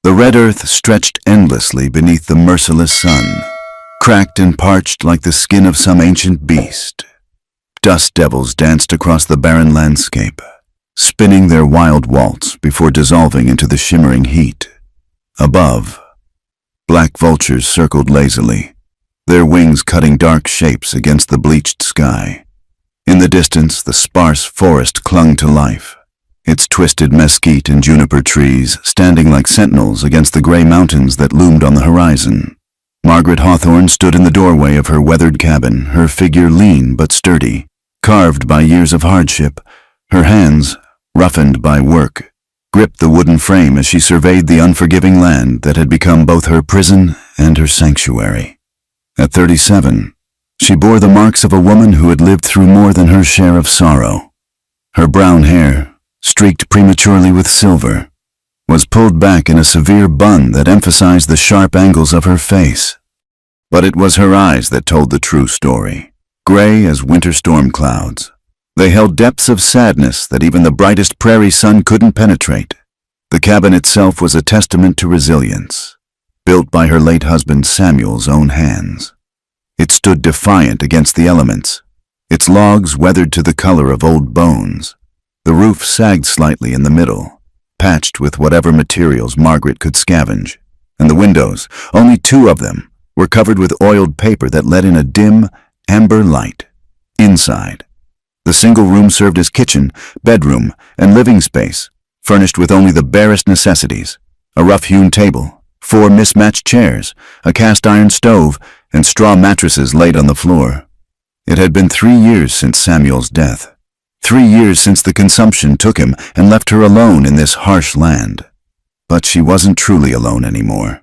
The red earth stretched endlessly beneath the merciless sun, cracked and parched like the skin of some ancient beast. Dust devils danced across the barren landscape, spinning their wild waltz before dissolving into the shimmering heat. Above, black vultures circled lazily, their wings cutting dark shapes against the bleached sky. In the distance, the sparse forest clung to life, its twisted mesquite and juniper trees standing like sentinels against the gray mountains that loomed on the horizon. Margaret Hawthorne stood in the doorway of her weathered cabin, her figure lean but sturdy, carved by years of hardship. Her hands, roughened by work, gripped the wooden frame as she surveyed the unforgiving land that had become both her prison and her sanctuary. At 37, she bore the marks of a woman who had lived through more than her share of sorrow. Her brown hair, streaked prematurely with silver, was pulled back in a severe bun that emphasized the sharp angles of her face. But it was her eyes that told the true story, gray as winter storm clouds. They held depths of sadness that even the brightest prairie sun couldn't penetrate. The cabin itself was a testament to resilience, built by her late husband Samuel's own hands. It stood defiant against the elements, its logs weathered to the color of old bones. The roof sagged slightly in the middle, patched with whatever materials Margaret could scavenge, and the windows, only 2 of them, were covered with oiled paper that let in a dim, amber light. Inside, the single room served as kitchen, bedroom, and living space, furnished with only the barest necessities: a rough-hewn table, 4 mismatched chairs, a cast-iron stove, and straw mattresses laid on the floor. It had been 3 years since Samuel's death. 3 years since the consumption took him and left her alone in this harsh land. But she wasn't truly alone anymore.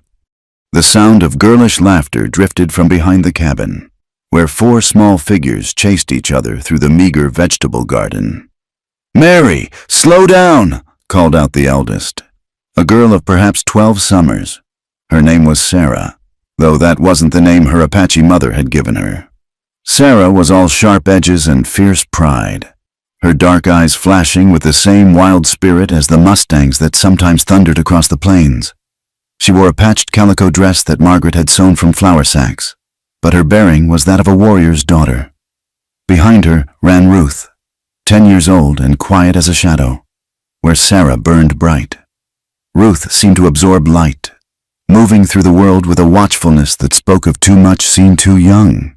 The sound of girlish laughter drifted from behind the cabin, where 4 small figures chased each other through the meager vegetable garden. "Mary, slow down!" called out the eldest, a girl of perhaps 12 summers. Her name was Sarah, though that wasn't the name her Apache mother had given her. Sarah was all sharp edges and fierce pride, her dark eyes flashing with the same wild spirit as the mustangs that sometimes thundered across the plains. She wore a patched calico dress that Margaret had sewn from flour sacks, but her bearing was that of a warrior's daughter. Behind her ran Ruth, 10 years old and quiet as a shadow, where Sarah burned bright. Ruth seemed to absorb light, moving through the world with a watchfulness that spoke of too much seen too young.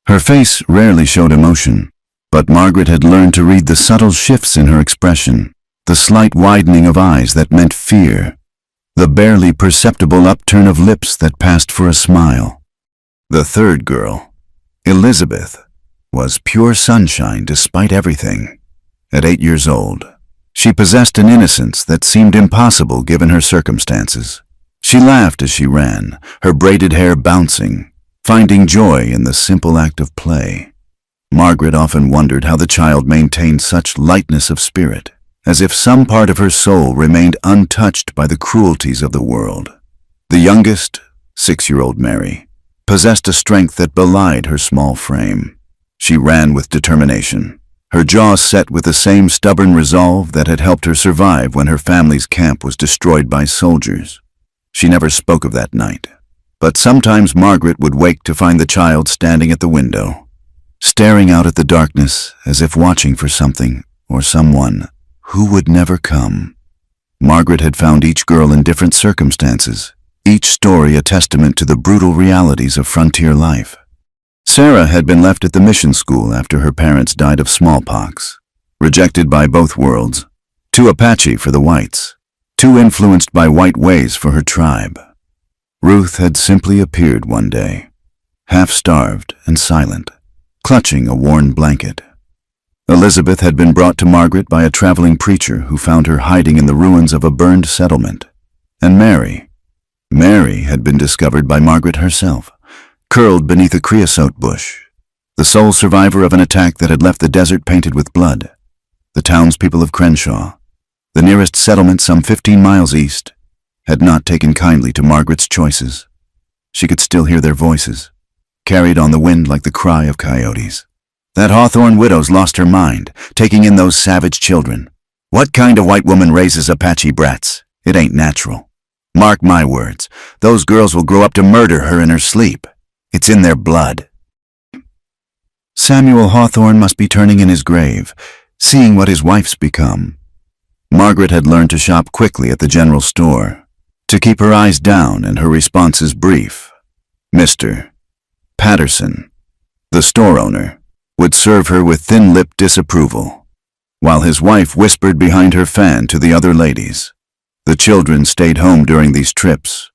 Her face rarely showed emotion, but Margaret had learned to read the subtle shifts in her expression, the slight widening of eyes that meant fear, the barely perceptible upturn of lips that passed for a smile. The third girl, Elizabeth, was pure sunshine despite everything. At 8 years old, she possessed an innocence that seemed impossible given her circumstances. She laughed as she ran, her braided hair bouncing, finding joy in the simple act of play. Margaret often wondered how the child maintained such lightness of spirit, as if some part of her soul remained untouched by the cruelties of the world. The youngest, 6-year-old Mary, possessed a strength that belied her small frame. She ran with determination, her jaw set with the same stubborn resolve that had helped her survive when her family's camp was destroyed by soldiers. She never spoke of that night, but sometimes Margaret would wake to find the child standing at the window, staring out at the darkness as if watching for something or someone who would never come. Margaret had found each girl in different circumstances, each story a testament to the brutal realities of frontier life. Sarah had been left at the mission school after her parents died of smallpox, rejected by both worlds, too Apache for the whites, too influenced by white ways for her tribe. Ruth had simply appeared one day, half-starved and silent, clutching a worn blanket. Elizabeth had been brought to Margaret by a traveling preacher who found her hiding in the ruins of a burned settlement. And Mary had been discovered by Margaret herself, curled beneath a creosote bush, the sole survivor of an attack that had left the desert painted with blood. The townspeople of Crenshaw, the nearest settlement some 15 miles east, had not taken kindly to Margaret's choices. She could still hear their voices, carried on the wind like the cry of coyotes. That Hawthorne widow's lost her mind, taking in those savage children. What kind of white woman raises Apache brats? It ain't natural. Mark my words, those girls will grow up to murder her in her sleep. It's in their blood. Samuel Hawthorne must be turning in his grave, seeing what his wife's become. Margaret had learned to shop quickly at the general store, to keep her eyes down and her responses brief. Mr. Patterson, the store owner, would serve her with thin-lipped disapproval, while his wife whispered behind her fan to the other ladies. The children stayed home during these trips.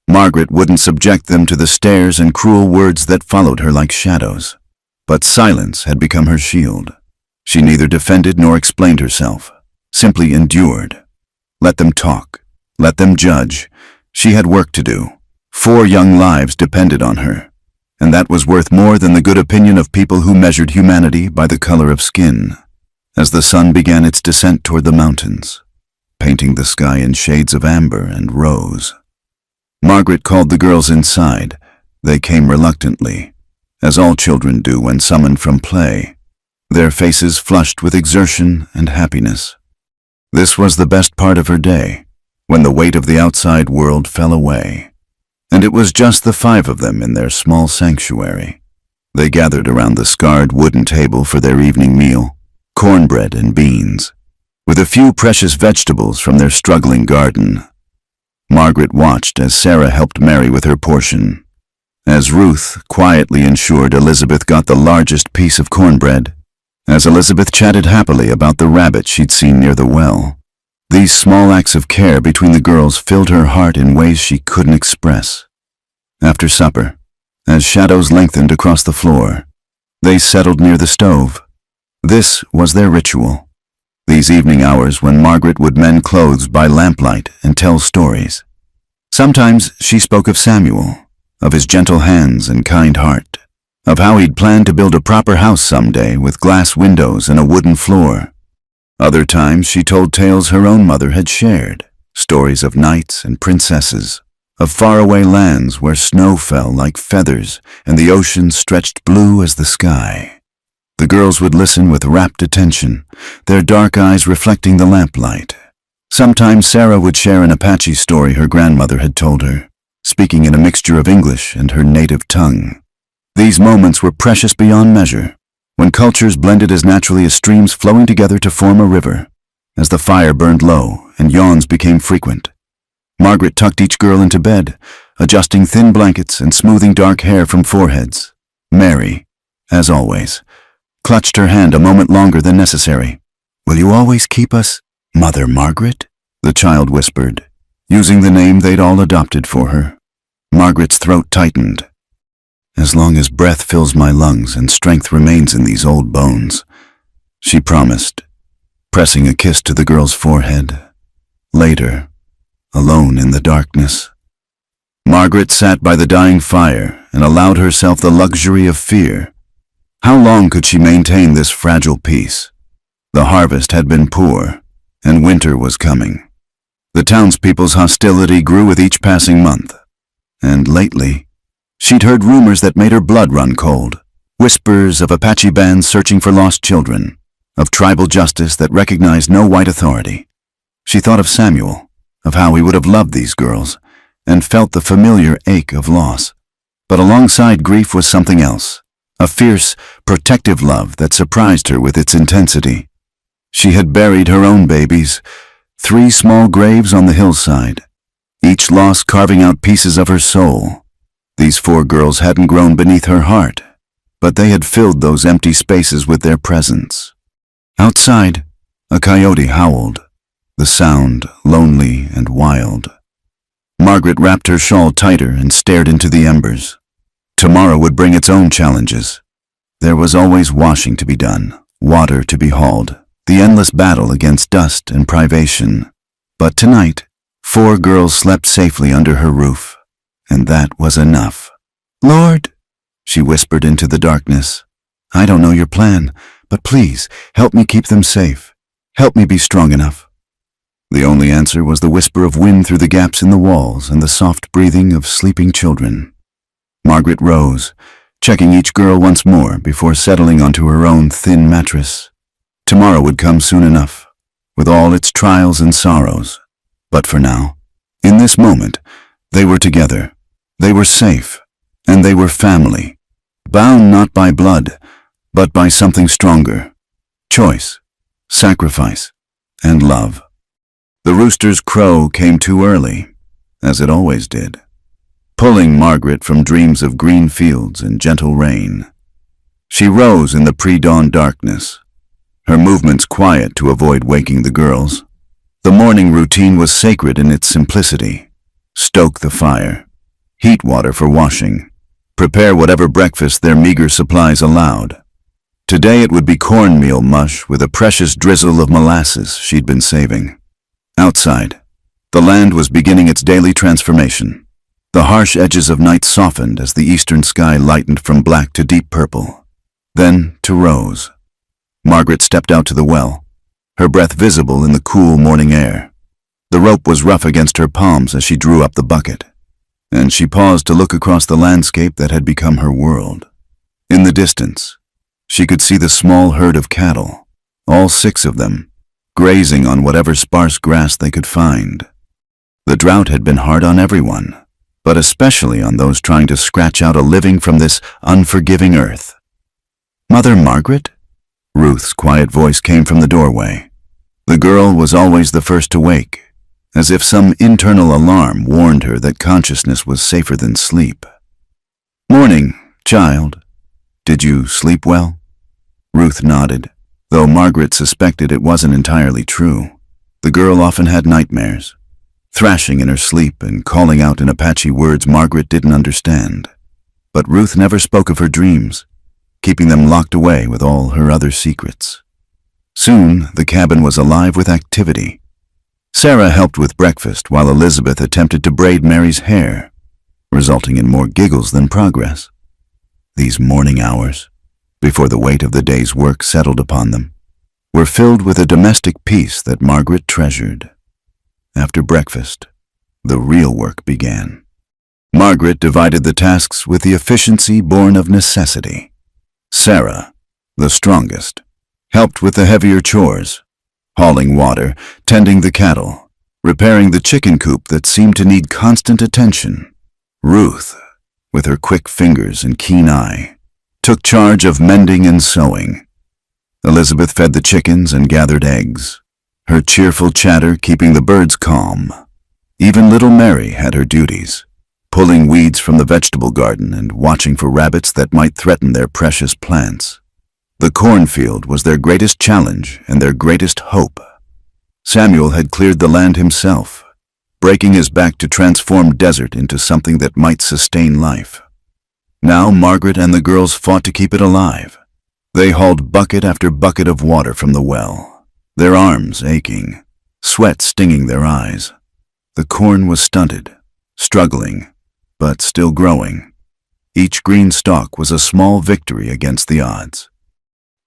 Margaret wouldn't subject them to the stares and cruel words that followed her like shadows. But silence had become her shield. She neither defended nor explained herself, simply endured. Let them talk. Let them judge. She had work to do. 4 young lives depended on her, and that was worth more than the good opinion of people who measured humanity by the color of skin. As the sun began its descent toward the mountains, painting the sky in shades of amber and rose, Margaret called the girls inside. They came reluctantly, as all children do when summoned from play, their faces flushed with exertion and happiness. This was the best part of her day, when the weight of the outside world fell away. And it was just the 5 of them in their small sanctuary. They gathered around the scarred wooden table for their evening meal, cornbread and beans, with a few precious vegetables from their struggling garden. Margaret watched as Sarah helped Mary with her portion, as Ruth quietly ensured Elizabeth got the largest piece of cornbread, as Elizabeth chatted happily about the rabbit she'd seen near the well. These small acts of care between the girls filled her heart in ways she couldn't express. After supper, as shadows lengthened across the floor, they settled near the stove. This was their ritual. These evening hours when Margaret would mend clothes by lamplight and tell stories. Sometimes she spoke of Samuel, of his gentle hands and kind heart, of how he'd planned to build a proper house someday with glass windows and a wooden floor. Other times she told tales her own mother had shared, stories of knights and princesses, of faraway lands where snow fell like feathers and the ocean stretched blue as the sky. The girls would listen with rapt attention, their dark eyes reflecting the lamplight. Sometimes Sarah would share an Apache story her grandmother had told her, speaking in a mixture of English and her native tongue. These moments were precious beyond measure, when cultures blended as naturally as streams flowing together to form a river. As the fire burned low and yawns became frequent, Margaret tucked each girl into bed, adjusting thin blankets and smoothing dark hair from foreheads. Mary, as always, clutched her hand a moment longer than necessary. "Will you always keep us, Mother Margaret?" the child whispered, using the name they'd all adopted for her. Margaret's throat tightened. "As long as breath fills my lungs and strength remains in these old bones," she promised, pressing a kiss to the girl's forehead. Later, alone in the darkness, Margaret sat by the dying fire and allowed herself the luxury of fear. How long could she maintain this fragile peace? The harvest had been poor, and winter was coming. The townspeople's hostility grew with each passing month, and lately, she'd heard rumors that made her blood run cold. Whispers of Apache bands searching for lost children, of tribal justice that recognized no white authority. She thought of Samuel, of how he would have loved these girls, and felt the familiar ache of loss. But alongside grief was something else, a fierce, protective love that surprised her with its intensity. She had buried her own babies, 3 small graves on the hillside, each loss carving out pieces of her soul. These 4 girls hadn't grown beneath her heart, but they had filled those empty spaces with their presence. Outside, a coyote howled, the sound lonely and wild. Margaret wrapped her shawl tighter and stared into the embers. Tomorrow would bring its own challenges. There was always washing to be done, water to be hauled, the endless battle against dust and privation. But tonight, 4 girls slept safely under her roof, and that was enough. "Lord," she whispered into the darkness, "I don't know your plan, but please help me keep them safe. Help me be strong enough." The only answer was the whisper of wind through the gaps in the walls and the soft breathing of sleeping children. Margaret rose, checking each girl once more before settling onto her own thin mattress. Tomorrow would come soon enough, with all its trials and sorrows. But for now, In this moment, they were together, they were safe, and they were family, bound not by blood, but by something stronger: choice, sacrifice, and love. The rooster's crow came too early, as it always did, pulling Margaret from dreams of green fields and gentle rain. She rose in the pre-dawn darkness, her movements quiet to avoid waking the girls. The morning routine was sacred in its simplicity. Stoke the fire, heat water for washing, prepare whatever breakfast their meager supplies allowed. Today it would be cornmeal mush with a precious drizzle of molasses she'd been saving. Outside, the land was beginning its daily transformation. The harsh edges of night softened as the eastern sky lightened from black to deep purple, then to rose. Margaret stepped out to the well, her breath visible in the cool morning air. The rope was rough against her palms as she drew up the bucket, and she paused to look across the landscape that had become her world. In the distance, she could see the small herd of cattle, all 6 of them, grazing on whatever sparse grass they could find. The drought had been hard on everyone, but especially on those trying to scratch out a living from this unforgiving earth. "Mother Margaret?" Ruth's quiet voice came from the doorway. The girl was always the first to wake, as if some internal alarm warned her that consciousness was safer than sleep. "Morning, child. Did you sleep well?" Ruth nodded, though Margaret suspected it wasn't entirely true. The girl often had nightmares, thrashing in her sleep and calling out in Apache words Margaret didn't understand. But Ruth never spoke of her dreams, keeping them locked away with all her other secrets. Soon, the cabin was alive with activity. Sarah helped with breakfast while Elizabeth attempted to braid Mary's hair, resulting in more giggles than progress. These morning hours, before the weight of the day's work settled upon them, were filled with a domestic peace that Margaret treasured. After breakfast, the real work began. Margaret divided the tasks with the efficiency born of necessity. Sarah, the strongest, helped with the heavier chores: hauling water, tending the cattle, repairing the chicken coop that seemed to need constant attention. Ruth, with her quick fingers and keen eye, took charge of mending and sewing. Elizabeth fed the chickens and gathered eggs, her cheerful chatter keeping the birds calm. Even little Mary had her duties, pulling weeds from the vegetable garden and watching for rabbits that might threaten their precious plants. The cornfield was their greatest challenge and their greatest hope. Samuel had cleared the land himself, breaking his back to transform desert into something that might sustain life. Now Margaret and the girls fought to keep it alive. They hauled bucket after bucket of water from the well, their arms aching, sweat stinging their eyes. The corn was stunted, struggling, but still growing. Each green stalk was a small victory against the odds.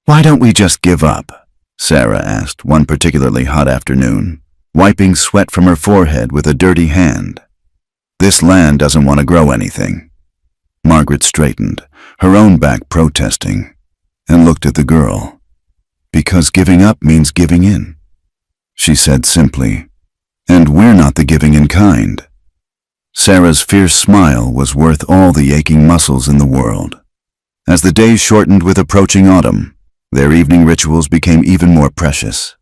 "Why don't we just give up?" Sarah asked one particularly hot afternoon, wiping sweat from her forehead with a dirty hand. "This land doesn't want to grow anything." Margaret straightened, her own back protesting, and looked at the girl. "Because giving up means giving in," she said simply, "and we're not the giving in kind." Sarah's fierce smile was worth all the aching muscles in the world. As the days shortened with approaching autumn, their evening rituals became even more precious.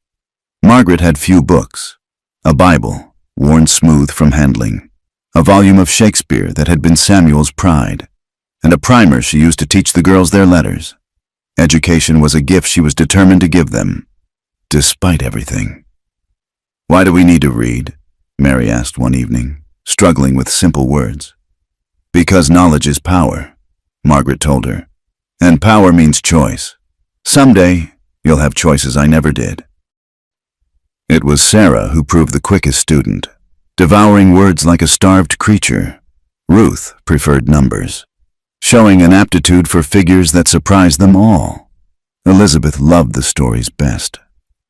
Margaret had few books: a Bible, worn smooth from handling, a volume of Shakespeare that had been Samuel's pride, and a primer she used to teach the girls their letters. Education was a gift she was determined to give them, despite everything. "Why do we need to read?" Mary asked one evening, struggling with simple words. "Because knowledge is power," Margaret told her, "and power means choice. Someday, you'll have choices I never did." It was Sarah who proved the quickest student, devouring words like a starved creature. Ruth preferred numbers, showing an aptitude for figures that surprised them all. Elizabeth loved the stories best,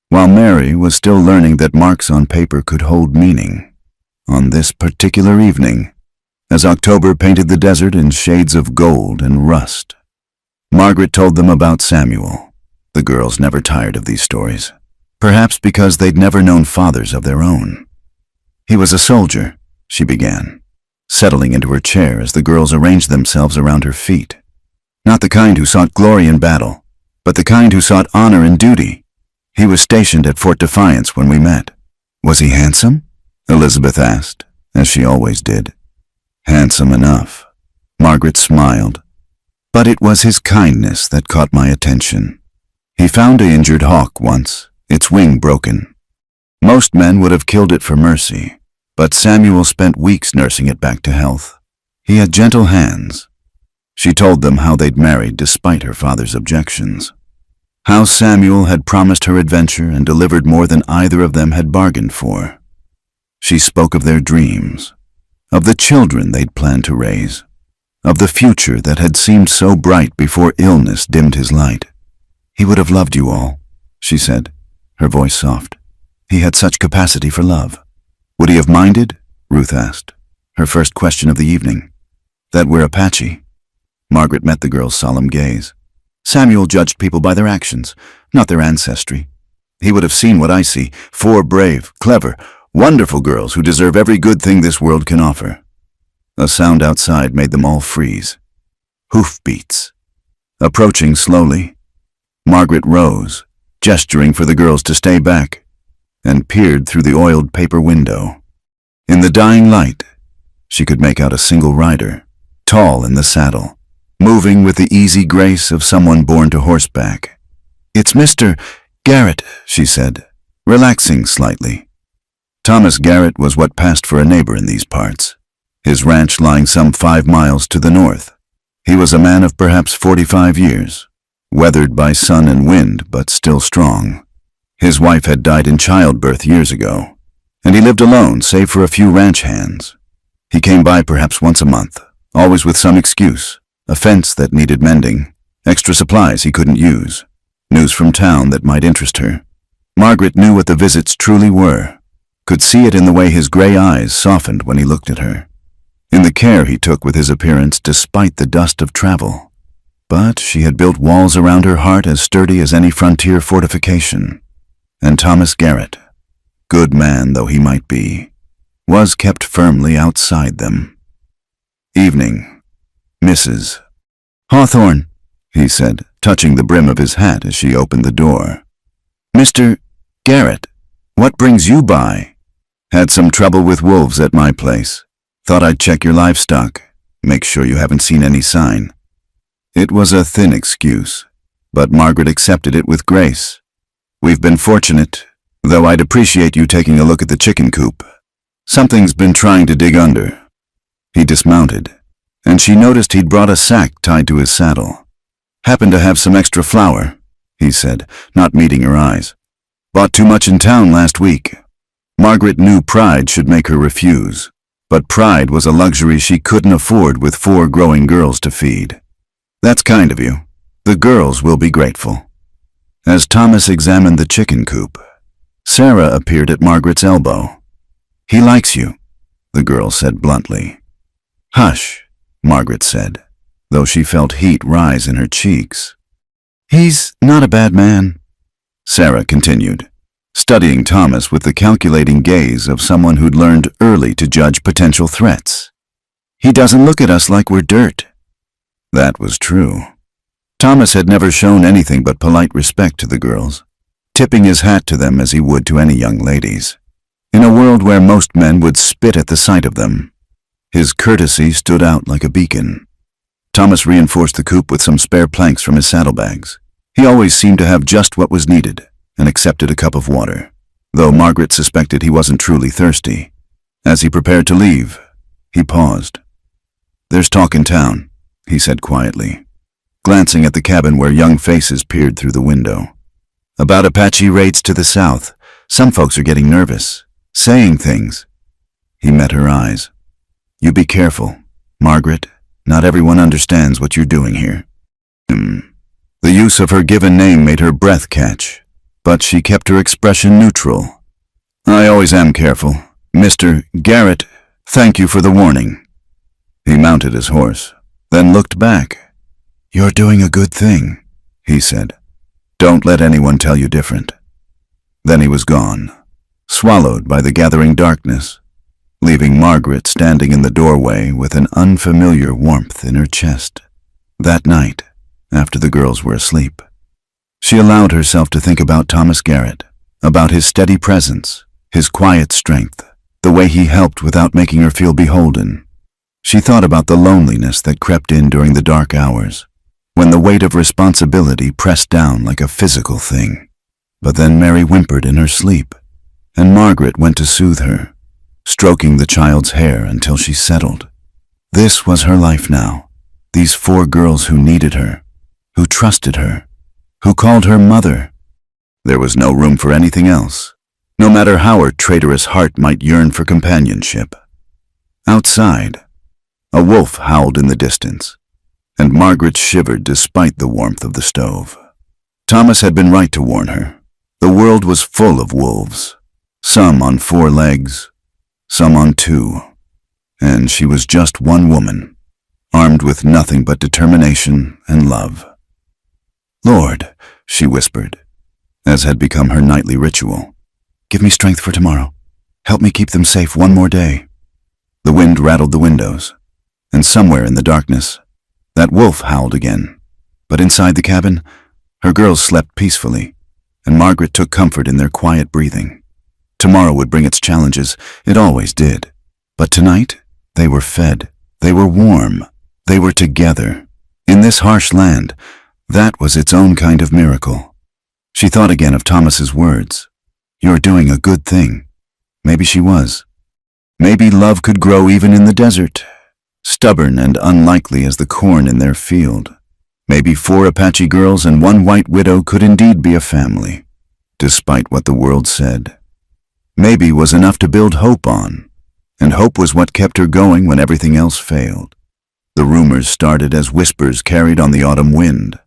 while Mary was still learning that marks on paper could hold meaning. On this particular evening, as October painted the desert in shades of gold and rust, Margaret told them about Samuel. The girls never tired of these stories, perhaps because they'd never known fathers of their own. He was a soldier, she began, settling into her chair as the girls arranged themselves around her feet. Not the kind who sought glory in battle, but the kind who sought honor and duty. He was stationed at Fort Defiance when we met. Was he handsome? Elizabeth asked, as she always did. Handsome enough. Margaret smiled. But it was his kindness that caught my attention. He found an injured hawk once, its wing broken. Most men would have killed it for mercy, but Samuel spent weeks nursing it back to health. He had gentle hands. She told them how they'd married despite her father's objections. How Samuel had promised her adventure and delivered more than either of them had bargained for. She spoke of their dreams, of the children they'd planned to raise, of the future that had seemed so bright before illness dimmed his light. He would have loved you all, she said, her voice soft. He had such capacity for love. Would he have minded? Ruth asked, her first question of the evening. That we're Apache. Margaret met the girl's solemn gaze. Samuel judged people by their actions, not their ancestry. He would have seen what I see, 4 brave, clever, wonderful girls who deserve every good thing this world can offer. A sound outside made them all freeze. Hoofbeats. Approaching slowly, Margaret rose, gesturing for the girls to stay back, and peered through the oiled paper window. In the dying light, she could make out a single rider, tall in the saddle, moving with the easy grace of someone born to horseback. It's Mr. Garrett, she said, relaxing slightly. Thomas Garrett was what passed for a neighbor in these parts, his ranch lying some 5 miles to the north. He was a man of perhaps 45 years, weathered by sun and wind, but still strong. His wife had died in childbirth years ago, and he lived alone save for a few ranch hands. He came by perhaps once a month, always with some excuse, a fence that needed mending, extra supplies he couldn't use, news from town that might interest her. Margaret knew what the visits truly were, could see it in the way his gray eyes softened when he looked at her, in the care he took with his appearance despite the dust of travel. But she had built walls around her heart as sturdy as any frontier fortification. And Thomas Garrett, good man though he might be, was kept firmly outside them. Evening. Mrs. Hawthorne, he said, touching the brim of his hat as she opened the door. Mr. Garrett, what brings you by? Had some trouble with wolves at my place. Thought I'd check your livestock, make sure you haven't seen any sign. It was a thin excuse, but Margaret accepted it with grace. We've been fortunate, though I'd appreciate you taking a look at the chicken coop. Something's been trying to dig under. He dismounted, and she noticed he'd brought a sack tied to his saddle. Happened to have some extra flour, he said, not meeting her eyes. Bought too much in town last week. Margaret knew pride should make her refuse, but pride was a luxury she couldn't afford with 4 growing girls to feed. That's kind of you. The girls will be grateful. As Thomas examined the chicken coop, Sarah appeared at Margaret's elbow. He likes you, the girl said bluntly. Hush, Margaret said, though she felt heat rise in her cheeks. He's not a bad man, Sarah continued, studying Thomas with the calculating gaze of someone who'd learned early to judge potential threats. He doesn't look at us like we're dirt. That was true. Thomas had never shown anything but polite respect to the girls, tipping his hat to them as he would to any young ladies. In a world where most men would spit at the sight of them, his courtesy stood out like a beacon. Thomas reinforced the coop with some spare planks from his saddlebags. He always seemed to have just what was needed, and accepted a cup of water, though Margaret suspected he wasn't truly thirsty. As he prepared to leave, he paused. There's talk in town, he said quietly, glancing at the cabin where young faces peered through the window. About Apache raids to the south. Some folks are getting nervous, saying things. He met her eyes. You be careful, Margaret. Not everyone understands what you're doing here. The use of her given name made her breath catch, but she kept her expression neutral. I always am careful. Mr. Garrett, thank you for the warning. He mounted his horse, then looked back. You're doing a good thing, he said. Don't let anyone tell you different. Then he was gone, swallowed by the gathering darkness. leaving Margaret standing in the doorway with an unfamiliar warmth in her chest. That night, after the girls were asleep, she allowed herself to think about Thomas Garrett, about his steady presence, his quiet strength, the way he helped without making her feel beholden. She thought about the loneliness that crept in during the dark hours, when the weight of responsibility pressed down like a physical thing. But then Mary whimpered in her sleep, and Margaret went to soothe her, stroking the child's hair until she settled. This was her life now, these 4 girls who needed her, who trusted her, who called her mother. There was no room for anything else, no matter how her traitorous heart might yearn for companionship. Outside, a wolf howled in the distance, and Margaret shivered despite the warmth of the stove. Thomas had been right to warn her. The world was full of wolves, some on 4 legs, some on 2, and she was just one woman, armed with nothing but determination and love. "Lord," she whispered, as had become her nightly ritual, "give me strength for tomorrow. Help me keep them safe one more day." The wind rattled the windows, and somewhere in the darkness, that wolf howled again. But inside the cabin, her girls slept peacefully, and Margaret took comfort in their quiet breathing. Tomorrow would bring its challenges, it always did. But tonight, they were fed, they were warm, they were together. In this harsh land, that was its own kind of miracle. She thought again of Thomas's words. "You're doing a good thing." Maybe she was. Maybe love could grow even in the desert, stubborn and unlikely as the corn in their field. Maybe 4 Apache girls and 1 white widow could indeed be a family, despite what the world said. Maybe was enough to build hope on, and hope was what kept her going when everything else failed. The rumors started as whispers carried on the autumn wind.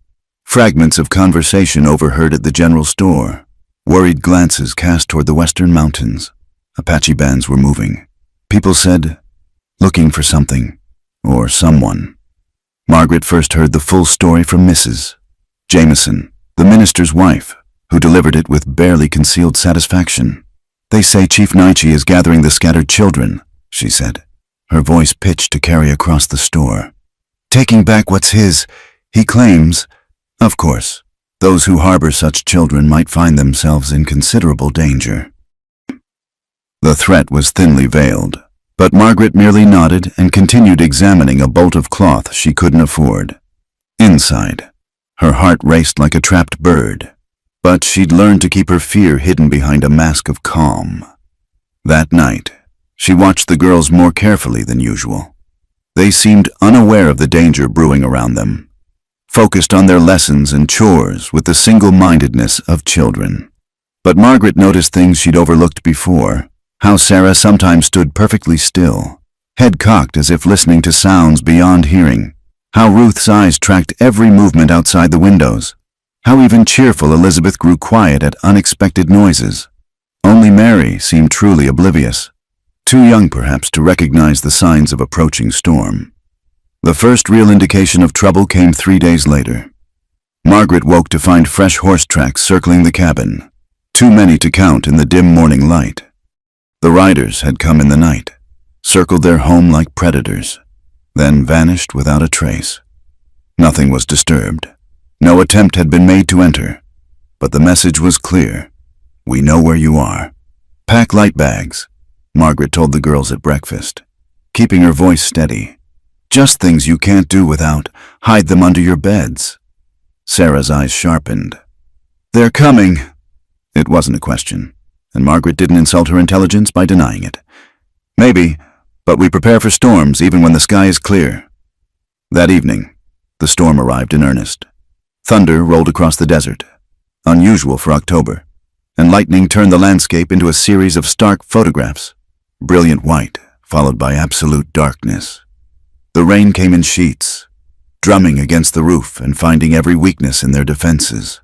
Fragments of conversation overheard at the general store. Worried glances cast toward the western mountains. Apache bands were moving. People said, looking for something, or someone. Margaret first heard the full story from Mrs. Jameson, the minister's wife, who delivered it with barely concealed satisfaction. "They say Chief Naichi is gathering the scattered children," she said, her voice pitched to carry across the store. "Taking back what's his, he claims. Of course, those who harbor such children might find themselves in considerable danger." The threat was thinly veiled, but Margaret merely nodded and continued examining a bolt of cloth she couldn't afford. Inside, her heart raced like a trapped bird, but she'd learned to keep her fear hidden behind a mask of calm. That night, she watched the girls more carefully than usual. They seemed unaware of the danger brewing around them, focused on their lessons and chores with the single-mindedness of children. But Margaret noticed things she'd overlooked before. How Sarah sometimes stood perfectly still, head cocked as if listening to sounds beyond hearing. How Ruth's eyes tracked every movement outside the windows. How even cheerful Elizabeth grew quiet at unexpected noises. Only Mary seemed truly oblivious, too young perhaps to recognize the signs of approaching storm. The first real indication of trouble came 3 days later. Margaret woke to find fresh horse tracks circling the cabin, too many to count in the dim morning light. The riders had come in the night, circled their home like predators, then vanished without a trace. Nothing was disturbed. No attempt had been made to enter, but the message was clear. "We know where you are. Pack light bags," Margaret told the girls at breakfast, keeping her voice steady. "Just things you can't do without. Hide them under your beds." Sarah's eyes sharpened. "They're coming." It wasn't a question, and Margaret didn't insult her intelligence by denying it. "Maybe, but we prepare for storms even when the sky is clear." That evening, the storm arrived in earnest. Thunder rolled across the desert, unusual for October, and lightning turned the landscape into a series of stark photographs, brilliant white, followed by absolute darkness. The rain came in sheets, drumming against the roof and finding every weakness in their defenses.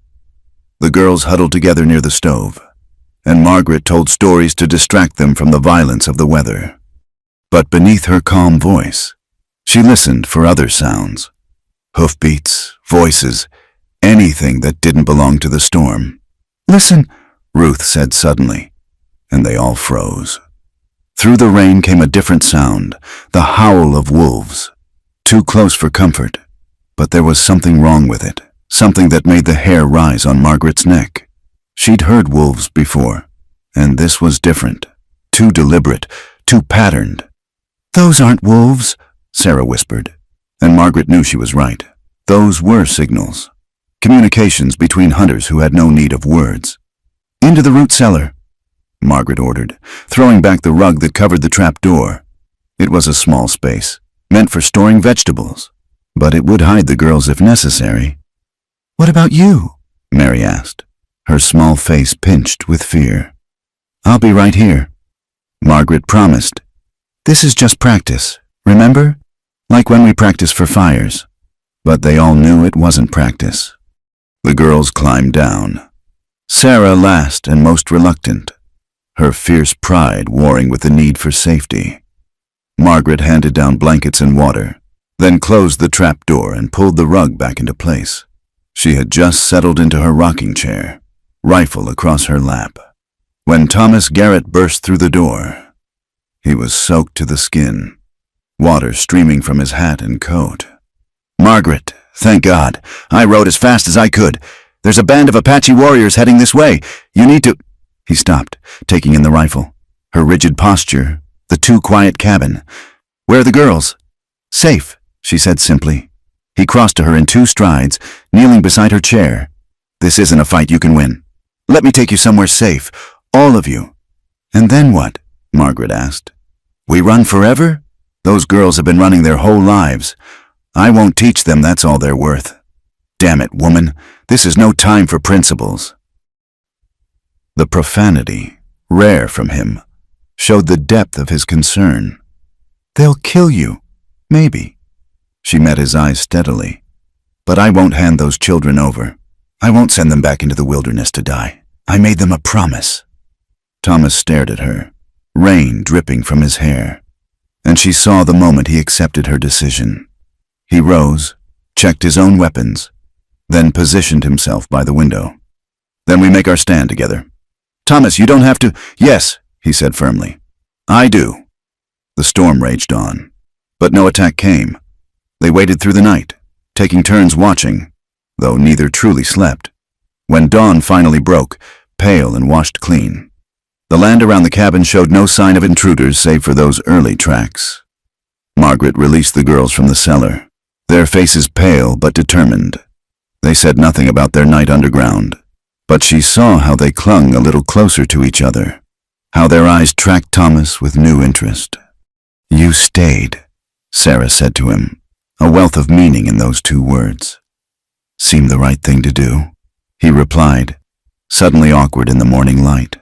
The girls huddled together near the stove, and Margaret told stories to distract them from the violence of the weather. But beneath her calm voice, she listened for other sounds. Hoofbeats, voices, anything that didn't belong to the storm. "Listen," Ruth said suddenly, and they all froze. Through the rain came a different sound, the howl of wolves. Too close for comfort, but there was something wrong with it, something that made the hair rise on Margaret's neck. She'd heard wolves before, and this was different, too deliberate, too patterned. "Those aren't wolves," Sarah whispered, and Margaret knew she was right. Those were signals, communications between hunters who had no need of words. "Into the root cellar," Margaret ordered, throwing back the rug that covered the trap door. It was a small space, meant for storing vegetables, but it would hide the girls if necessary. "What about you?" Mary asked, her small face pinched with fear. "I'll be right here," Margaret promised. "This is just practice, remember? Like when we practice for fires." But they all knew it wasn't practice. The girls climbed down. Sarah last and most reluctant, her fierce pride warring with the need for safety. Margaret handed down blankets and water, then closed the trap door and pulled the rug back into place. She had just settled into her rocking chair, rifle across her lap, when Thomas Garrett burst through the door. He was soaked to the skin, water streaming from his hat and coat. "Margaret, thank God. I rode as fast as I could. There's a band of Apache warriors heading this way. You need to—" He stopped, taking in the rifle, her rigid posture, the too quiet cabin. "Where are the girls?" "Safe," she said simply. He crossed to her in 2 strides, kneeling beside her chair. "This isn't a fight you can win. Let me take you somewhere safe, all of you." "And then what?" Margaret asked. "We run forever? Those girls have been running their whole lives. I won't teach them that's all they're worth. Damn it, woman, this is no time for principles." The profanity, rare from him, showed the depth of his concern. "They'll kill you, maybe." She met his eyes steadily. "But I won't hand those children over. I won't send them back into the wilderness to die. I made them a promise." Thomas stared at her, rain dripping from his hair, and she saw the moment he accepted her decision. He rose, checked his own weapons, then positioned himself by the window. "Then we make our stand together. Thomas, you don't have to—" "Yes," he said firmly. "I do." The storm raged on, but no attack came. They waited through the night, taking turns watching, though neither truly slept. When dawn finally broke, pale and washed clean, the land around the cabin showed no sign of intruders save for those early tracks. Margaret released the girls from the cellar, their faces pale but determined. They said nothing about their night underground, but she saw how they clung a little closer to each other, how their eyes tracked Thomas with new interest. "You stayed," Sarah said to him, a wealth of meaning in those 2 words. "Seemed the right thing to do," he replied, suddenly awkward in the morning light.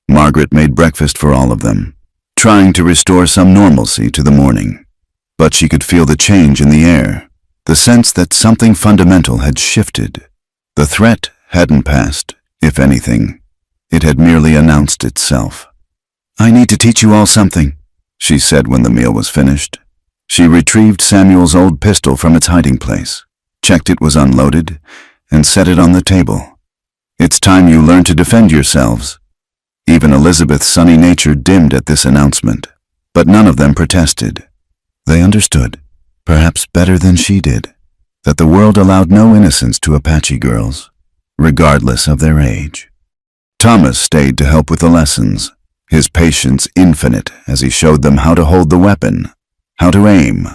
Margaret made breakfast for all of them, trying to restore some normalcy to the morning. But she could feel the change in the air, the sense that something fundamental had shifted. The threat hadn't passed, if anything. It had merely announced itself. "I need to teach you all something," she said when the meal was finished. She retrieved Samuel's old pistol from its hiding place, checked it was unloaded, and set it on the table. "It's time you learned to defend yourselves." Even Elizabeth's sunny nature dimmed at this announcement, but none of them protested. They understood, perhaps better than she did, that the world allowed no innocence to Apache girls, regardless of their age. Thomas stayed to help with the lessons, his patience infinite as he showed them how to hold the weapon, how to aim,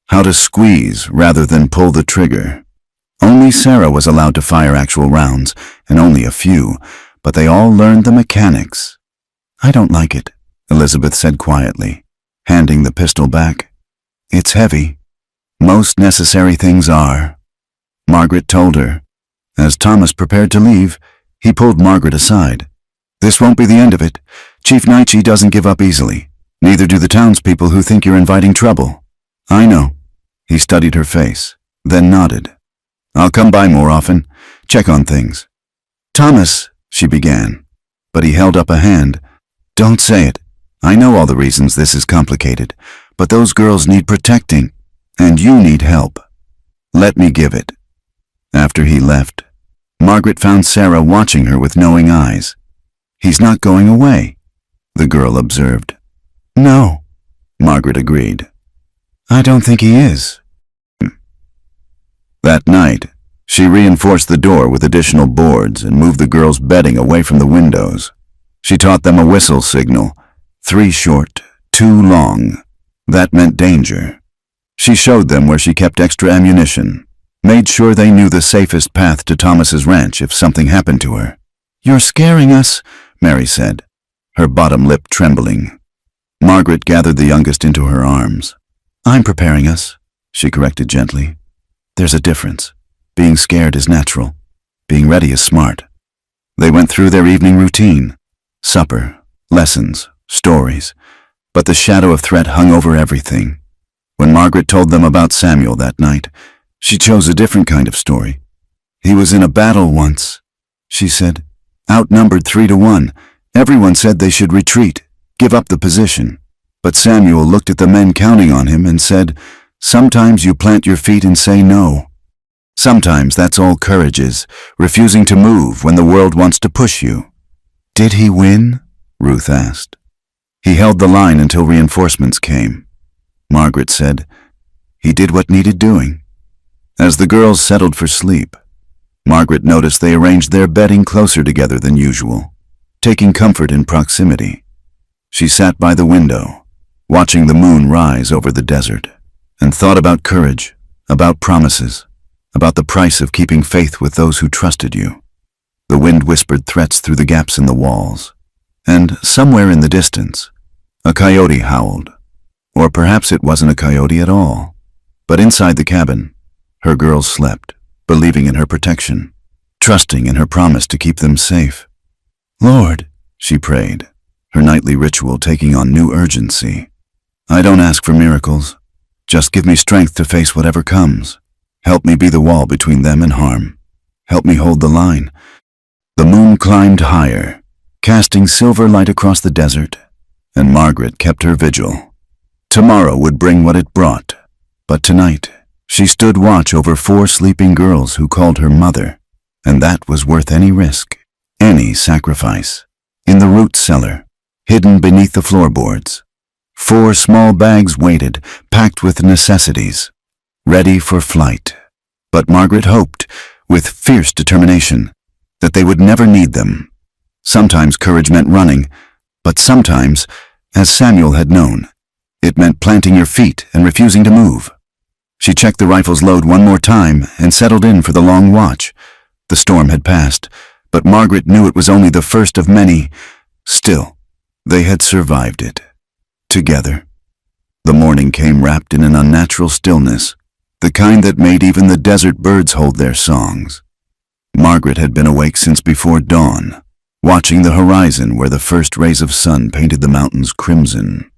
how to squeeze rather than pull the trigger. Only Sarah was allowed to fire actual rounds, and only a few, but they all learned the mechanics. "I don't like it," Elizabeth said quietly, handing the pistol back. "It's heavy. Most necessary things are," Margaret told her. As Thomas prepared to leave, he pulled Margaret aside. "This won't be the end of it. Chief Naichi doesn't give up easily. Neither do the townspeople who think you're inviting trouble." "I know." He studied her face, then nodded. "I'll come by more often, check on things." "Thomas," she began, but he held up a hand. "Don't say it. I know all the reasons this is complicated, but those girls need protecting, and you need help. Let me give it." After he left, Margaret found Sarah watching her with knowing eyes. "He's not going away," the girl observed. No, Margaret agreed. I don't think he is. That night, she reinforced the door with additional boards and moved the girls' bedding away from the windows. She taught them a whistle signal, 3 short, 2 long. That meant danger. She showed them where she kept extra ammunition, made sure they knew the safest path to Thomas's ranch if something happened to her. You're scaring us, Mary said, her bottom lip trembling. Margaret gathered the youngest into her arms. I'm preparing us, she corrected gently. There's a difference. Being scared is natural. Being ready is smart. They went through their evening routine. Supper, lessons, stories. But the shadow of threat hung over everything. When Margaret told them about Samuel that night, she chose a different kind of story. He was in a battle once, she said. Outnumbered 3 to 1. Everyone said they should retreat, give up the position. But Samuel looked at the men counting on him and said, sometimes you plant your feet and say no. Sometimes that's all courage is, refusing to move when the world wants to push you. Did he win? Ruth asked. He held the line until reinforcements came. Margaret said, he did what needed doing. As the girls settled for sleep, Margaret noticed they arranged their bedding closer together than usual, taking comfort in proximity. She sat by the window, watching the moon rise over the desert, and thought about courage, about promises, about the price of keeping faith with those who trusted you. The wind whispered threats through the gaps in the walls, and somewhere in the distance, a coyote howled. Or perhaps it wasn't a coyote at all. But inside the cabin, her girls slept, believing in her protection, trusting in her promise to keep them safe. Lord, she prayed, her nightly ritual taking on new urgency. I don't ask for miracles. Just give me strength to face whatever comes. Help me be the wall between them and harm. Help me hold the line. The moon climbed higher, casting silver light across the desert, and Margaret kept her vigil. Tomorrow would bring what it brought, but tonight she stood watch over 4 sleeping girls who called her mother, and that was worth any risk, any sacrifice. In the root cellar, hidden beneath the floorboards, 4 small bags waited, packed with necessities, ready for flight. But Margaret hoped, with fierce determination, that they would never need them. Sometimes courage meant running, but sometimes, as Samuel had known, it meant planting your feet and refusing to move. She checked the rifle's load one more time and settled in for the long watch. The storm had passed, but Margaret knew it was only the first of many. Still, they had survived it. Together. The morning came wrapped in an unnatural stillness, the kind that made even the desert birds hold their songs. Margaret had been awake since before dawn, watching the horizon where the first rays of sun painted the mountains crimson.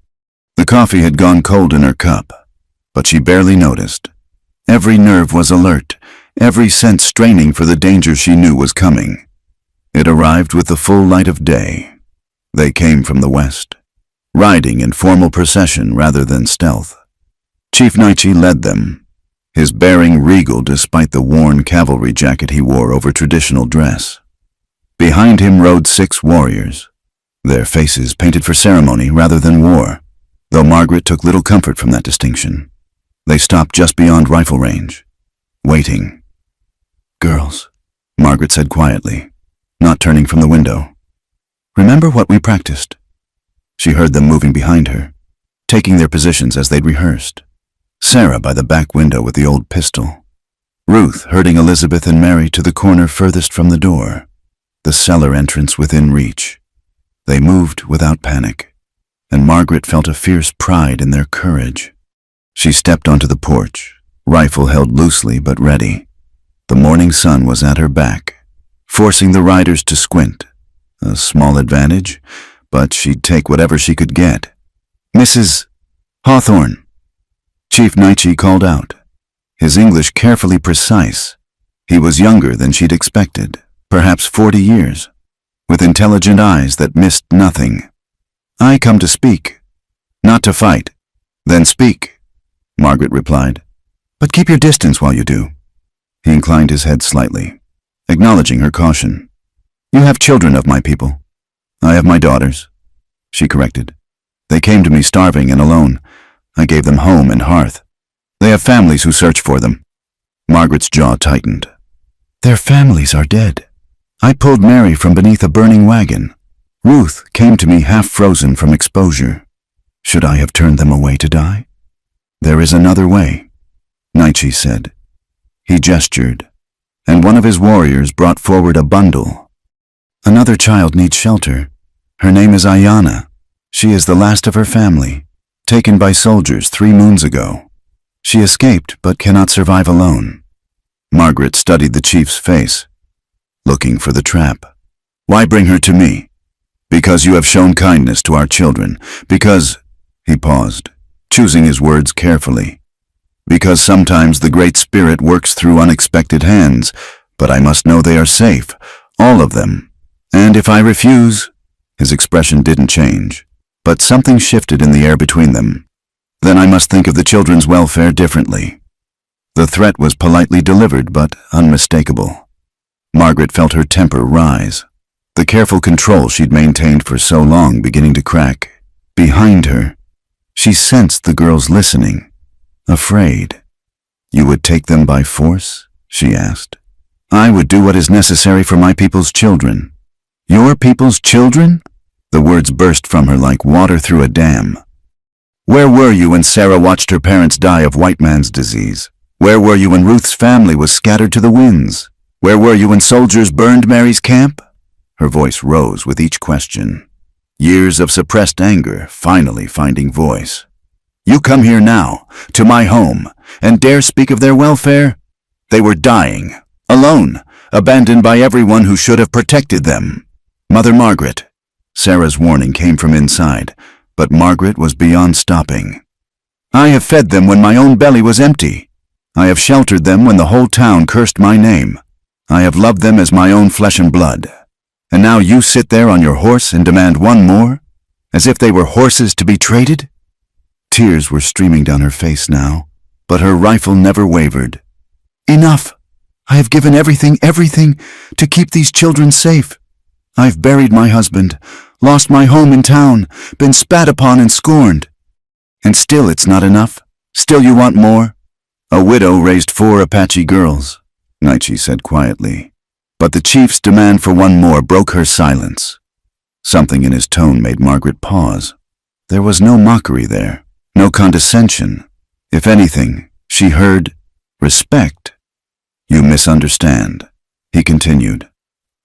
The coffee had gone cold in her cup, but she barely noticed. Every nerve was alert, every sense straining for the danger she knew was coming. It arrived with the full light of day. They came from the west, riding in formal procession rather than stealth. Chief Naichi led them, his bearing regal despite the worn cavalry jacket he wore over traditional dress. Behind him rode 6 warriors, their faces painted for ceremony rather than war, though Margaret took little comfort from that distinction. They stopped just beyond rifle range, waiting. Girls, Margaret said quietly, not turning from the window. Remember what we practiced? She heard them moving behind her, taking their positions as they'd rehearsed. Sarah by the back window with the old pistol. Ruth herding Elizabeth and Mary to the corner furthest from the door, the cellar entrance within reach. They moved without panic, and Margaret felt a fierce pride in their courage. She stepped onto the porch, rifle held loosely but ready. The morning sun was at her back, forcing the riders to squint. A small advantage, but she'd take whatever she could get. Mrs. Hawthorne, Chief Naichi called out, his English carefully precise. He was younger than she'd expected, perhaps 40 years, with intelligent eyes that missed nothing. I come to speak, not to fight. Then speak, Margaret replied. But keep your distance while you do. He inclined his head slightly, acknowledging her caution. You have children of my people. I have my daughters, she corrected. They came to me starving and alone. I gave them home and hearth. They have families who search for them." Margaret's jaw tightened. "Their families are dead. I pulled Mary from beneath a burning wagon. Ruth came to me half frozen from exposure. Should I have turned them away to die? There is another way," Nietzsche said. He gestured, and one of his warriors brought forward a bundle. "Another child needs shelter. Her name is Ayana. She is the last of her family, taken by soldiers 3 moons ago. She escaped but cannot survive alone." Margaret studied the chief's face, looking for the trap. "Why bring her to me? Because you have shown kindness to our children. Because—" he paused, choosing his words carefully. "Because sometimes the Great Spirit works through unexpected hands, but I must know they are safe, all of them. And if I refuse—" His expression didn't change, but something shifted in the air between them. "Then I must think of the children's welfare differently." The threat was politely delivered, but unmistakable. Margaret felt her temper rise, the careful control she'd maintained for so long beginning to crack. Behind her, she sensed the girls listening, afraid. "You would take them by force?" she asked. "I would do what is necessary for my people's children." "Your people's children?" The words burst from her like water through a dam. "Where were you when Sarah watched her parents die of white man's disease? Where were you when Ruth's family was scattered to the winds? Where were you when soldiers burned Mary's camp?" Her voice rose with each question. Years of suppressed anger finally finding voice. "You come here now, to my home, and dare speak of their welfare? They were dying, alone, abandoned by everyone who should have protected them." "Mother Margaret." Sarah's warning came from inside, but Margaret was beyond stopping. "I have fed them when my own belly was empty. I have sheltered them when the whole town cursed my name. I have loved them as my own flesh and blood. And now you sit there on your horse and demand one more, as if they were horses to be traded?" Tears were streaming down her face now, but her rifle never wavered. "Enough! I have given everything, to keep these children safe. I've buried my husband, lost my home in town, been spat upon and scorned. And still it's not enough? Still you want more?" "A widow raised 4 Apache girls," Nietzsche said quietly. But the chief's demand for one more broke her silence. Something in his tone made Margaret pause. There was no mockery there, no condescension. If anything, she heard respect. "You misunderstand," he continued.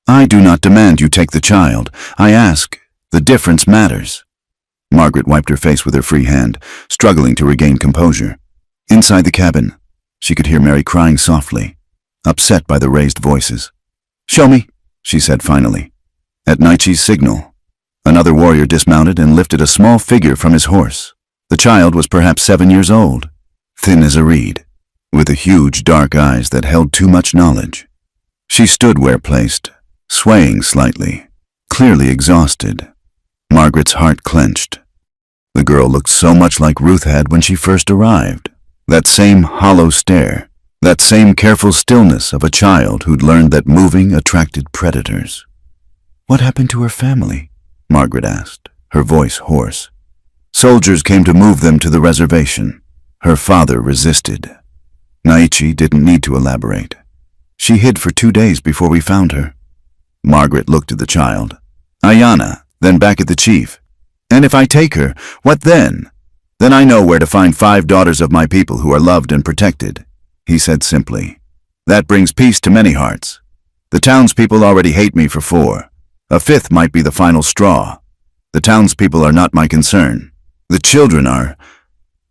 "I do not demand you take the child. I ask, the difference matters." Margaret wiped her face with her free hand, struggling to regain composure. Inside the cabin, she could hear Mary crying softly, upset by the raised voices. "Show me," she said finally. At Nietzsche's signal, another warrior dismounted and lifted a small figure from his horse. The child was perhaps 7 years old, thin as a reed, with huge dark eyes that held too much knowledge. She stood where placed, swaying slightly, clearly exhausted. Margaret's heart clenched. The girl looked so much like Ruth had when she first arrived. That same hollow stare, that same careful stillness of a child who'd learned that moving attracted predators. "What happened to her family?" Margaret asked, her voice hoarse. "Soldiers came to move them to the reservation. Her father resisted." Nietzsche didn't need to elaborate. "She hid for 2 days before we found her." Margaret looked at the child. "Ayana," then back at the chief. "And if I take her, what then? Then I know where to find 5 daughters of my people who are loved and protected," he said simply. "That brings peace to many hearts. The townspeople already hate me for 4. A 5th might be the final straw. The townspeople are not my concern. The children are."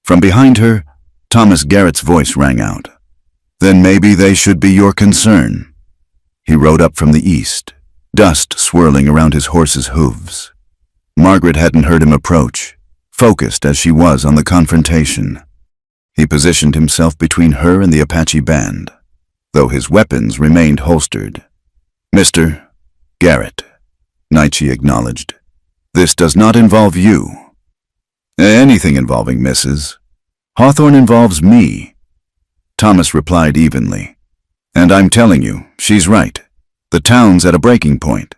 From behind her, Thomas Garrett's voice rang out. "Then maybe they should be your concern." He rode up from the east, dust swirling around his horse's hooves. Margaret hadn't heard him approach, focused as she was on the confrontation. He positioned himself between her and the Apache band, though his weapons remained holstered. "Mr. Garrett," Nietzsche acknowledged, "this does not involve you." "Anything involving Mrs. Hawthorne involves me," Thomas replied evenly. "And I'm telling you, she's right. The town's at a breaking point.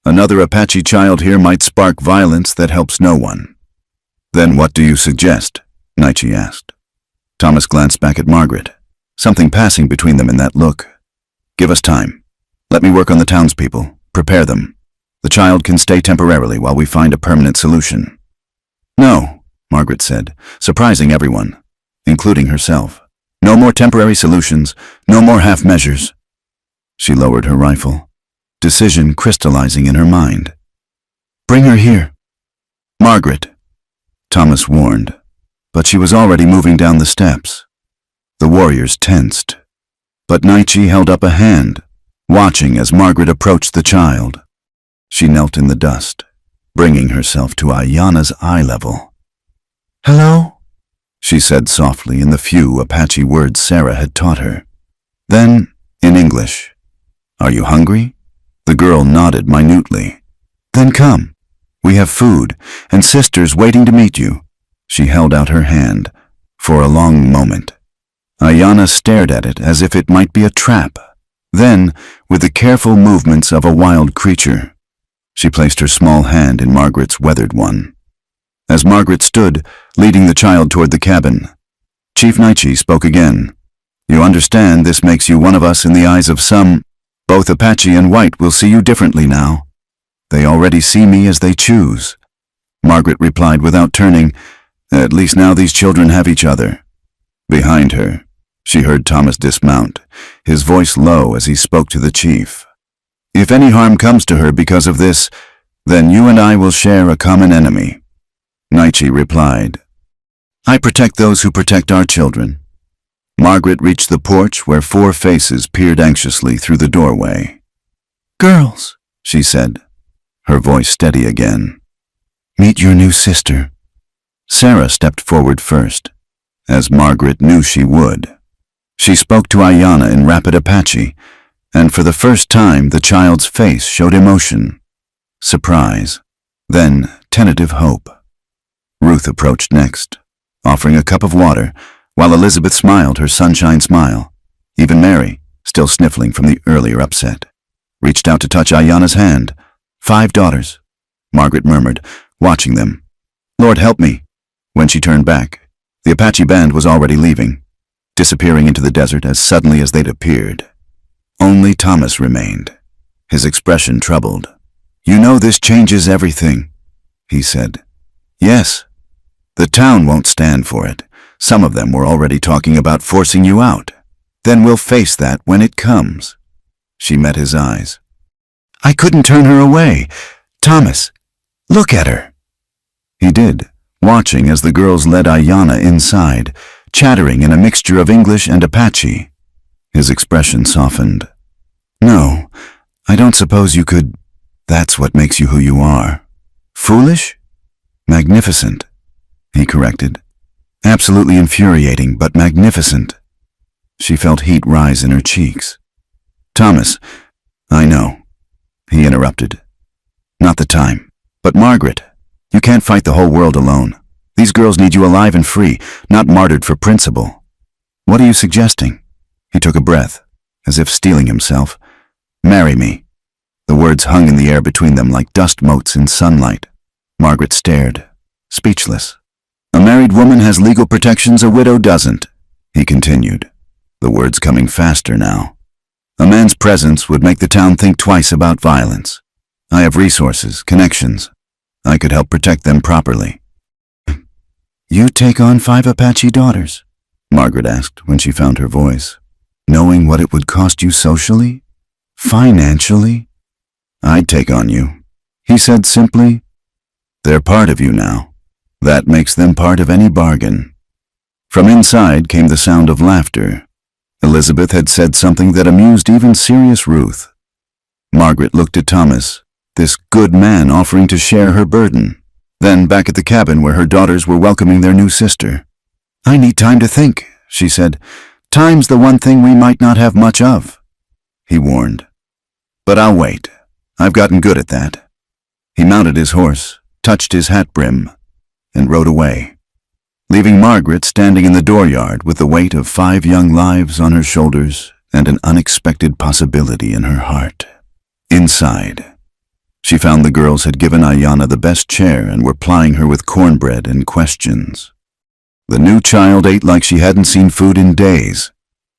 Another Apache child here might spark violence that helps no one." Then what do you suggest? Nietzsche asked. Thomas glanced back at Margaret, something passing between them in that look. Give us time. Let me work on the townspeople, prepare them. The child can stay temporarily while we find a permanent solution. No, Margaret said, surprising everyone, including herself. No more temporary solutions, no more half measures. She lowered her rifle, decision crystallizing in her mind. Bring her here. Margaret, Thomas warned, but she was already moving down the steps. The warriors tensed, but Nietzsche held up a hand, watching as Margaret approached the child. She knelt in the dust, bringing herself to Ayanna's eye level. Hello? She said softly in the few Apache words Sarah had taught her. Then, in English, Are you hungry? The girl nodded minutely. Then come. We have food, and sisters waiting to meet you. She held out her hand. For a long moment, Ayanna stared at it as if it might be a trap. Then, with the careful movements of a wild creature, she placed her small hand in Margaret's weathered one. As Margaret stood, leading the child toward the cabin, Chief Nietzsche spoke again. You understand this makes you one of us in the eyes of some. Both Apache and White will see you differently now. They already see me as they choose. Margaret replied without turning. At least now these children have each other. Behind her, she heard Thomas dismount, his voice low as he spoke to the chief. If any harm comes to her because of this, then you and I will share a common enemy. Nietzsche replied, I protect those who protect our children. Margaret reached the porch where 4 faces peered anxiously through the doorway. Girls, she said, her voice steady again. Meet your new sister. Sarah stepped forward first, as Margaret knew she would. She spoke to Ayanna in rapid Apache, and for the first time the child's face showed emotion, surprise, then tentative hope. Ruth approached next, offering a cup of water, while Elizabeth smiled her sunshine smile. Even Mary, still sniffling from the earlier upset, reached out to touch Ayanna's hand. 5 daughters, Margaret murmured, watching them. Lord help me. When she turned back, the Apache band was already leaving, disappearing into the desert as suddenly as they'd appeared. Only Thomas remained, his expression troubled. You know this changes everything, he said. Yes. The town won't stand for it. Some of them were already talking about forcing you out. Then we'll face that when it comes. She met his eyes. I couldn't turn her away. Thomas, look at her. He did, watching as the girls led Ayanna inside, chattering in a mixture of English and Apache. His expression softened. No, I don't suppose you could. That's what makes you who you are. Foolish? Magnificent, he corrected. Absolutely infuriating, but magnificent. She felt heat rise in her cheeks. Thomas, I know, he interrupted. Not the time. But Margaret, you can't fight the whole world alone. These girls need you alive and free, not martyred for principle. What are you suggesting? He took a breath, as if steeling himself. Marry me. The words hung in the air between them like dust motes in sunlight. Margaret stared, speechless. A married woman has legal protections a widow doesn't, he continued, the words coming faster now. A man's presence would make the town think twice about violence. I have resources, connections. I could help protect them properly. You take on 5 Apache daughters? Margaret asked when she found her voice. Knowing what it would cost you socially? Financially? I'd take on you, he said simply. They're part of you now. That makes them part of any bargain. From inside came the sound of laughter. Elizabeth had said something that amused even serious Ruth. Margaret looked at Thomas, this good man offering to share her burden. Then back at the cabin where her daughters were welcoming their new sister. I need time to think, she said. Time's the one thing we might not have much of, he warned. But I'll wait. I've gotten good at that. He mounted his horse, touched his hat brim, and rode away, leaving Margaret standing in the dooryard with the weight of 5 young lives on her shoulders and an unexpected possibility in her heart. Inside, She found the girls had given Ayanna the best chair and were plying her with cornbread and questions. The new child ate like she hadn't seen food in days,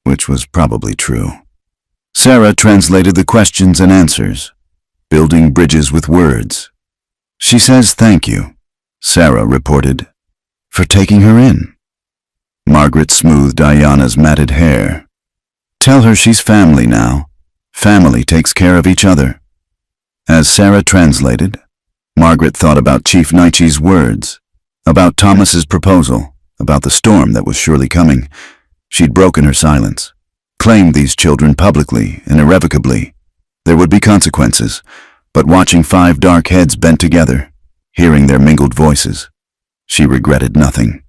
which was probably true. Sarah translated the questions and answers, building bridges with words. She says thank you, Sarah reported, for taking her in. Margaret smoothed Ayanna's matted hair. Tell her she's family now. Family takes care of each other. As Sarah translated, Margaret thought about Chief Naichi's words, about Thomas's proposal, about the storm that was surely coming. She'd broken her silence, claimed these children publicly and irrevocably. There would be consequences, but watching 5 dark heads bent together, hearing their mingled voices, she regretted nothing.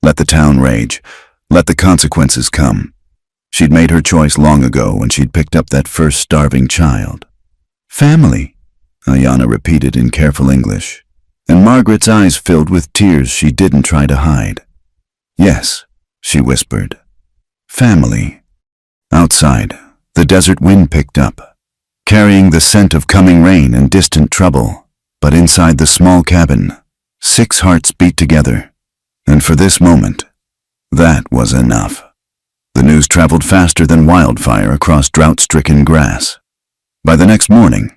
Let the town rage. Let the consequences come. She'd made her choice long ago when she'd picked up that first starving child. Family, Ayanna repeated in careful English, and Margaret's eyes filled with tears she didn't try to hide. Yes, she whispered. Family. Outside, the desert wind picked up, carrying the scent of coming rain and distant trouble. But inside the small cabin, 6 hearts beat together. And for this moment, that was enough. The news traveled faster than wildfire across drought-stricken grass. By the next morning,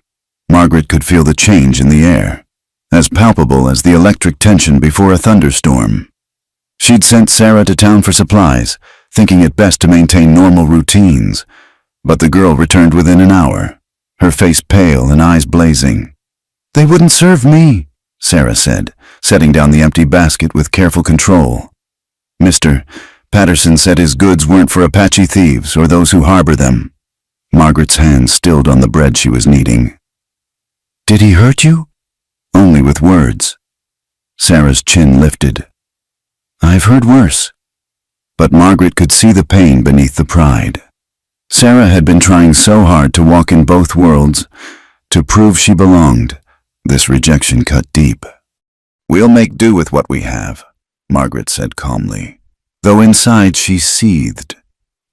Margaret could feel the change in the air, as palpable as the electric tension before a thunderstorm. She'd sent Sarah to town for supplies, thinking it best to maintain normal routines, but the girl returned within an hour, her face pale and eyes blazing. They wouldn't serve me, Sarah said, setting down the empty basket with careful control. Mr. Patterson said his goods weren't for Apache thieves or those who harbor them. Margaret's hands stilled on the bread she was kneading. Did he hurt you? Only with words. Sarah's chin lifted. I've heard worse. But Margaret could see the pain beneath the pride. Sarah had been trying so hard to walk in both worlds, to prove she belonged. This rejection cut deep. We'll make do with what we have, Margaret said calmly, though inside she seethed.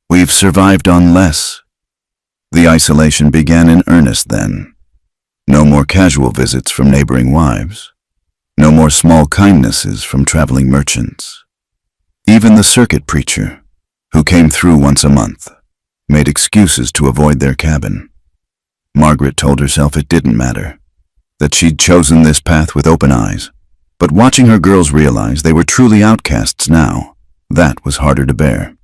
We've survived on less. The isolation began in earnest then. No more casual visits from neighboring wives. No more small kindnesses from traveling merchants. Even the circuit preacher, who came through once a month, made excuses to avoid their cabin. Margaret told herself it didn't matter, that she'd chosen this path with open eyes, but watching her girls realize they were truly outcasts now, that was harder to bear.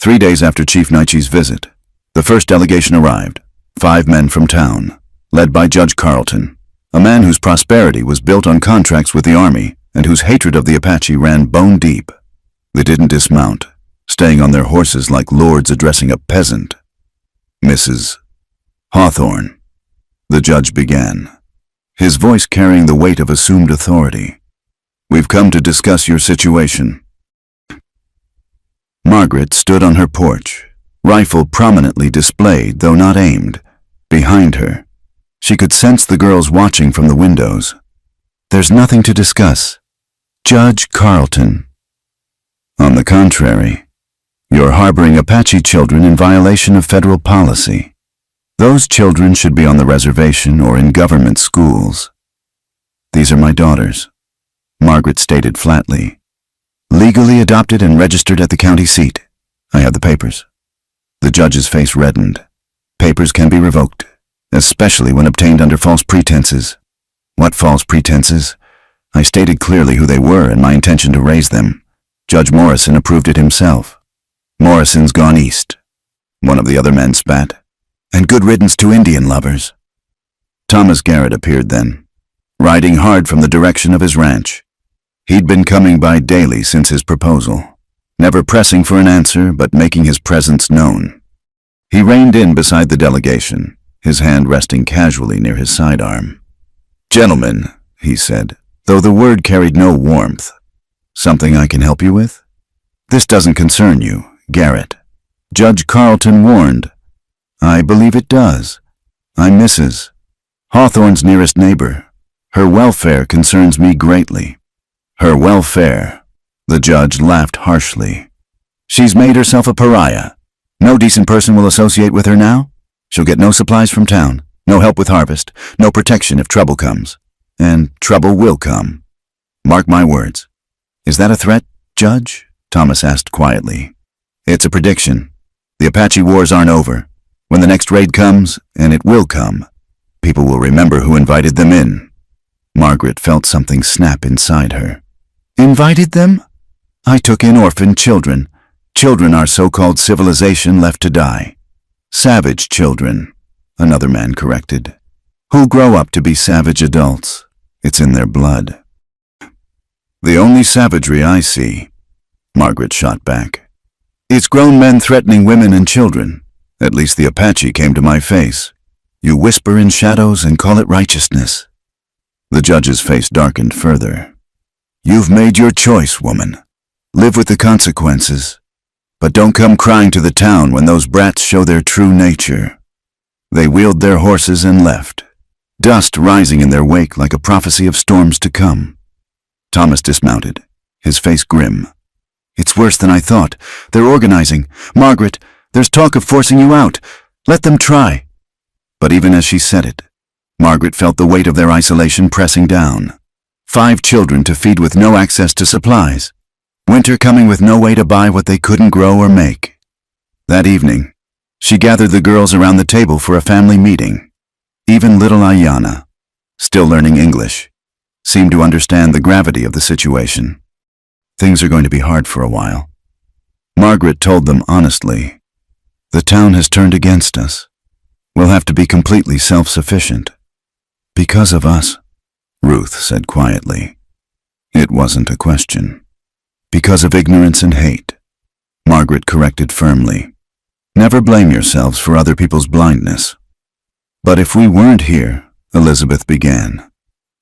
3 days after Chief Naichi's visit, the first delegation arrived, 5 men from town, led by Judge Carlton, a man whose prosperity was built on contracts with the army and whose hatred of the Apache ran bone deep. They didn't dismount, staying on their horses like lords addressing a peasant. Mrs. Hawthorne, the judge began, his voice carrying the weight of assumed authority. We've come to discuss your situation. Margaret stood on her porch, rifle prominently displayed, though not aimed, behind her. She could sense the girls watching from the windows. There's nothing to discuss. Judge Carlton. On the contrary, you're harboring Apache children in violation of federal policy. Those children should be on the reservation or in government schools. These are my daughters, Margaret stated flatly. Legally adopted and registered at the county seat. I have the papers. The judge's face reddened. Papers can be revoked, especially when obtained under false pretenses. What false pretenses? I stated clearly who they were and my intention to raise them. Judge Morrison approved it himself. Morrison's gone east. One of the other men spat. And good riddance to Indian lovers. Thomas Garrett appeared then, riding hard from the direction of his ranch. He'd been coming by daily since his proposal, never pressing for an answer but making his presence known. He reined in beside the delegation, his hand resting casually near his sidearm. Gentlemen, he said, though the word carried no warmth. Something I can help you with? This doesn't concern you, Garrett. Judge Carlton warned. I believe it does. I'm Mrs. Hawthorne's nearest neighbor. Her welfare concerns me greatly. Her welfare. The judge laughed harshly. She's made herself a pariah. No decent person will associate with her now. She'll get no supplies from town, No help with harvest, no protection if trouble comes. And trouble will come. Mark my words. Is that a threat, Judge? Thomas asked quietly. It's a prediction. The Apache wars aren't over. When the next raid comes, and it will come, people will remember who invited them in. Margaret felt something snap inside her. Invited them? I took in orphan children. Children our so-called civilization left to die. Savage children, another man corrected, who'll grow up to be savage adults. It's in their blood. The only savagery I see, Margaret shot back. It's grown men threatening women and children. At least the Apache came to my face. You whisper in shadows and call it righteousness. The judge's face darkened further. You've made your choice, woman. Live with the consequences. But don't come crying to the town when those brats show their true nature. They wheeled their horses and left, dust rising in their wake like a prophecy of storms to come. Thomas dismounted, his face grim. It's worse than I thought. They're organizing. Margaret, there's talk of forcing you out. Let them try. But even as she said it, Margaret felt the weight of their isolation pressing down. 5 children to feed with no access to supplies. Winter coming with no way to buy what they couldn't grow or make. That evening, she gathered the girls around the table for a family meeting. Even little Ayana, still learning English, seemed to understand the gravity of the situation. Things are going to be hard for a while. Margaret told them honestly, the town has turned against us. We'll have to be completely self-sufficient. Because of us, Ruth said quietly. It wasn't a question. Because of ignorance and hate, Margaret corrected firmly. Never blame yourselves for other people's blindness. But if we weren't here, Elizabeth began,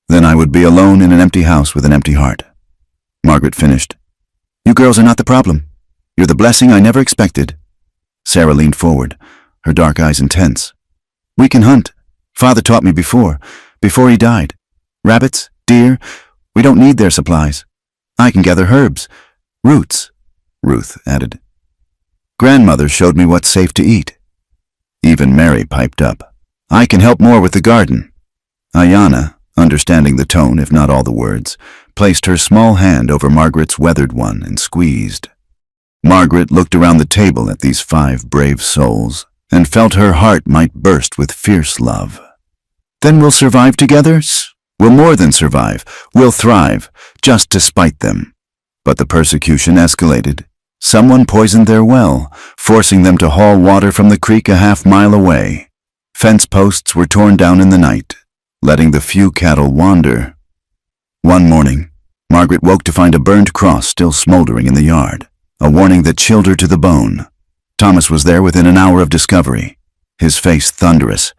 then I would be alone in an empty house with an empty heart. Margaret finished. You girls are not the problem. You're the blessing I never expected. Sarah leaned forward, her dark eyes intense. We can hunt. Father taught me before he died. Rabbits, deer, we don't need their supplies. I can gather herbs, roots, Ruth added. Grandmother showed me what's safe to eat. Even Mary piped up. I can help more with the garden. Ayana, understanding the tone if not all the words, placed her small hand over Margaret's weathered one and squeezed. Margaret looked around the table at these 5 brave souls and felt her heart might burst with fierce love. Then we'll survive together? We'll more than survive. We'll thrive, just to spite them. But the persecution escalated. Someone poisoned their well, forcing them to haul water from the creek a half-mile away. Fence posts were torn down in the night, letting the few cattle wander. One morning, Margaret woke to find a burned cross still smoldering in the yard, a warning that chilled her to the bone. Thomas was there within an hour of discovery, his face thunderous.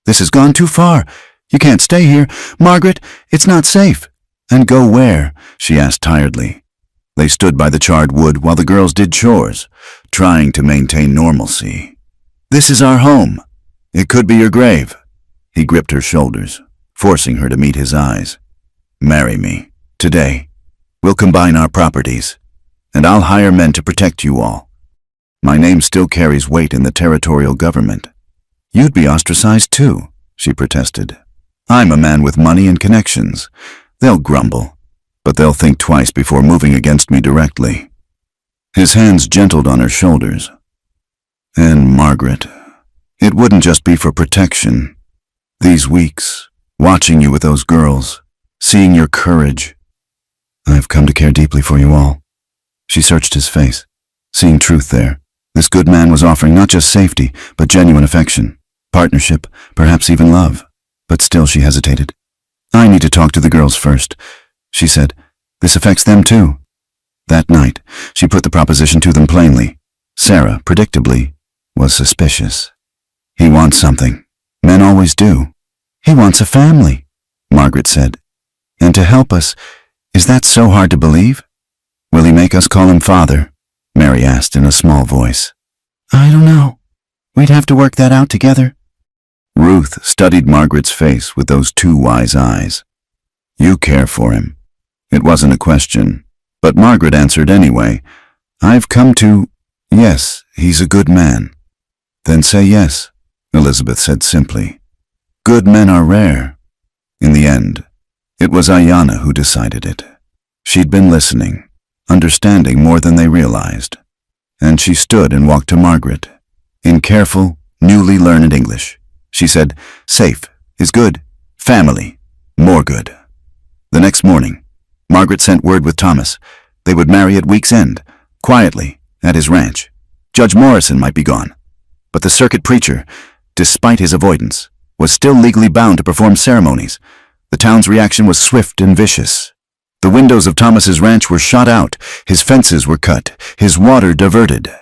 This has gone too far. You can't stay here. Margaret, it's not safe. And go where? She asked tiredly. They stood by the charred wood while the girls did chores, trying to maintain normalcy. This is our home. It could be your grave. He gripped her shoulders, forcing her to meet his eyes. Marry me, today. We'll combine our properties, and I'll hire men to protect you all. My name still carries weight in the territorial government. You'd be ostracized too, she protested. I'm a man with money and connections. They'll grumble, but they'll think twice before moving against me directly. His hands gentled on her shoulders. And Margaret, it wouldn't just be for protection. These weeks, watching you with those girls, seeing your courage. I've come to care deeply for you all. She searched his face, seeing truth there. This good man was offering not just safety, but genuine affection, partnership, perhaps even love. But still she hesitated. I need to talk to the girls first, she said. This affects them too. That night, she put the proposition to them plainly. Sarah, predictably, was suspicious. He wants something. Men always do. He wants a family, Margaret said. And to help us, is that so hard to believe? Will he make us call him father? Mary asked in a small voice. I don't know. We'd have to work that out together. Ruth studied Margaret's face with those 2 wise eyes. You care for him. It wasn't a question, but Margaret answered anyway. I've come to... Yes, he's a good man. Then say yes, Elizabeth said simply. Good men are rare. In the end, it was Ayanna who decided it. She'd been listening, understanding more than they realized, and she stood and walked to Margaret. In careful, newly learned English, she said, "Safe is good. Family, more good." The next morning, Margaret sent word with Thomas. They would marry at week's end, quietly, at his ranch. Judge Morrison might be gone, but the circuit preacher, despite his avoidance, was still legally bound to perform ceremonies. The town's reaction was swift and vicious. The windows of Thomas's ranch were shot out, his fences were cut, his water diverted.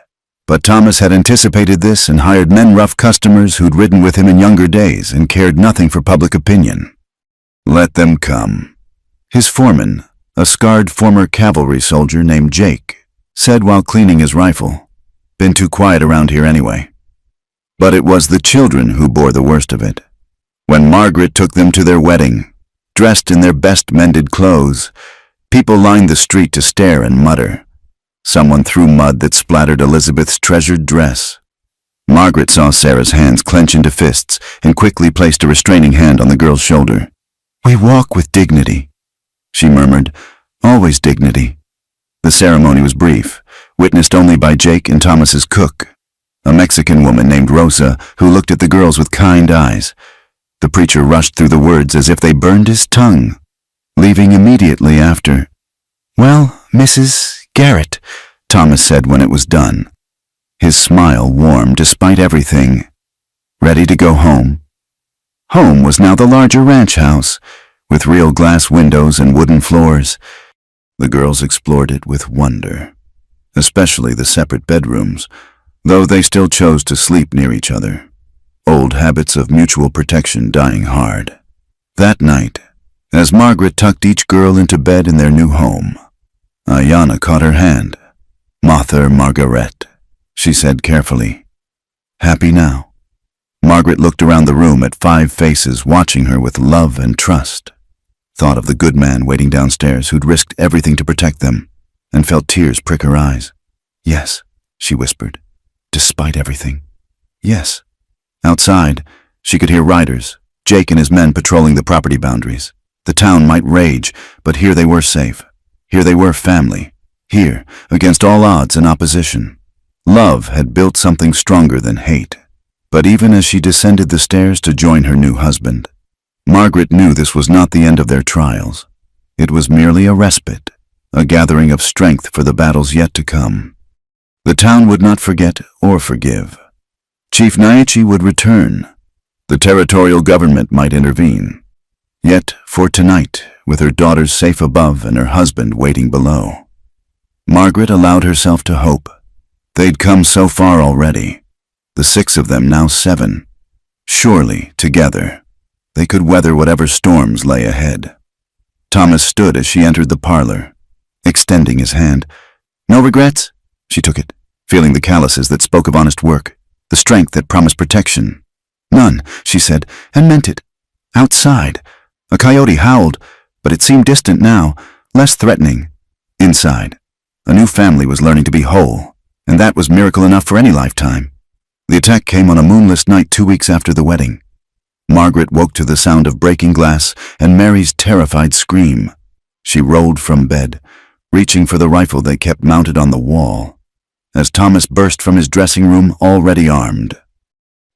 But Thomas had anticipated this and hired men rough customers who'd ridden with him in younger days and cared nothing for public opinion. Let them come. His foreman, a scarred former cavalry soldier named Jake, said while cleaning his rifle, "Been too quiet around here anyway." But it was the children who bore the worst of it. When Margaret took them to their wedding, dressed in their best mended clothes, people lined the street to stare and mutter. Someone threw mud that splattered Elizabeth's treasured dress. Margaret saw Sarah's hands clench into fists and quickly placed a restraining hand on the girl's shoulder. "We walk with dignity," she murmured. "Always dignity." The ceremony was brief, witnessed only by Jake and Thomas's cook, a Mexican woman named Rosa who looked at the girls with kind eyes. The preacher rushed through the words as if they burned his tongue, leaving immediately after. "Well, Mrs. Garrett," Thomas said when it was done. His smile warmed despite everything. Ready to go home? Home was now the larger ranch house, with real glass windows and wooden floors. The girls explored it with wonder, especially the separate bedrooms, though they still chose to sleep near each other. Old habits of mutual protection dying hard. That night, as Margaret tucked each girl into bed in their new home, Ayanna caught her hand. "Mother Margaret," she said carefully. "Happy now?" Margaret looked around the room at 5 faces watching her with love and trust. Thought of the good man waiting downstairs who'd risked everything to protect them, and felt tears prick her eyes. "Yes," she whispered, "despite everything. Yes." Outside, she could hear riders, Jake and his men patrolling the property boundaries. The town might rage, but here they were safe. Here they were family. Here, against all odds and opposition. Love had built something stronger than hate. But even as she descended the stairs to join her new husband, Margaret knew this was not the end of their trials. It was merely a respite, a gathering of strength for the battles yet to come. The town would not forget or forgive. Chief Naichi would return. The territorial government might intervene. Yet, for tonight, with her daughters safe above and her husband waiting below, Margaret allowed herself to hope. They'd come so far already. The 6 of them, now 7. Surely, together, they could weather whatever storms lay ahead. Thomas stood as she entered the parlor, extending his hand. "No regrets?" She took it, feeling the calluses that spoke of honest work, the strength that promised protection. "None," she said, and meant it. Outside, a coyote howled, but it seemed distant now, less threatening. Inside, a new family was learning to be whole, and that was miracle enough for any lifetime. The attack came on a moonless night 2 weeks after the wedding. Margaret woke to the sound of breaking glass and Mary's terrified scream. She rolled from bed, reaching for the rifle they kept mounted on the wall, as Thomas burst from his dressing room already armed.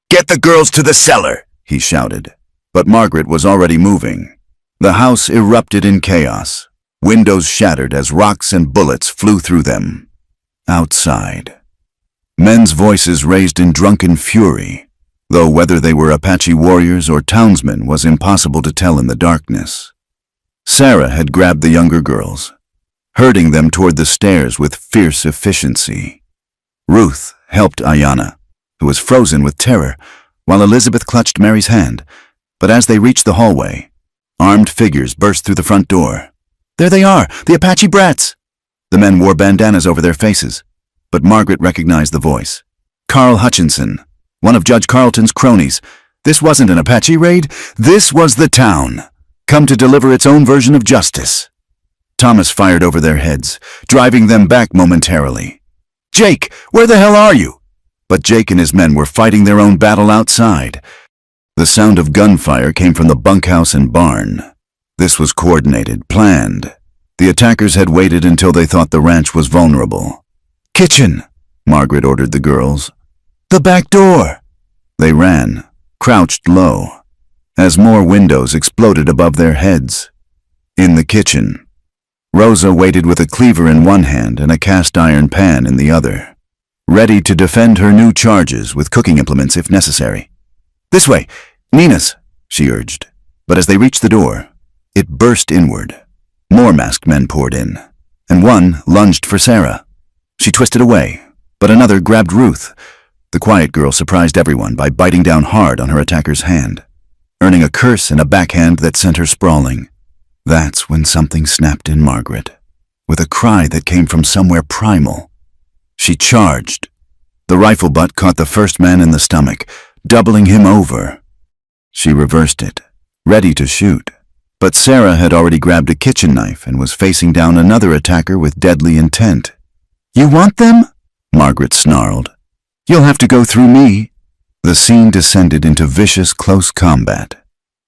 "Get the girls to the cellar," he shouted. But Margaret was already moving. The house erupted in chaos. Windows shattered as rocks and bullets flew through them. Outside, men's voices raised in drunken fury, though whether they were Apache warriors or townsmen was impossible to tell in the darkness. Sarah had grabbed the younger girls, herding them toward the stairs with fierce efficiency. Ruth helped Ayanna, who was frozen with terror, while Elizabeth clutched Mary's hand. But as they reached the hallway, armed figures burst through the front door. "There they are, the Apache brats!" The men wore bandanas over their faces, but Margaret recognized the voice. Carl Hutchinson, one of Judge Carleton's cronies. This wasn't an Apache raid, this was the town, come to deliver its own version of justice. Thomas fired over their heads, driving them back momentarily. "Jake, where the hell are you?" But Jake and his men were fighting their own battle outside. The sound of gunfire came from the bunkhouse and barn. This was coordinated, planned. The attackers had waited until they thought the ranch was vulnerable. "Kitchen," Margaret ordered the girls. "The back door." They ran, crouched low, as more windows exploded above their heads. In the kitchen, Rosa waited with a cleaver in one hand and a cast-iron pan in the other, ready to defend her new charges with cooking implements if necessary. "This way, Nina's," she urged. But as they reached the door, it burst inward. More masked men poured in, and one lunged for Sarah. She twisted away, but another grabbed Ruth. The quiet girl surprised everyone by biting down hard on her attacker's hand, earning a curse and a backhand that sent her sprawling. That's when something snapped in Margaret, with a cry that came from somewhere primal. She charged. The rifle butt caught the first man in the stomach, doubling him over. She reversed it, ready to shoot. But Sarah had already grabbed a kitchen knife and was facing down another attacker with deadly intent. "You want them?" Margaret snarled. "You'll have to go through me." The scene descended into vicious close combat.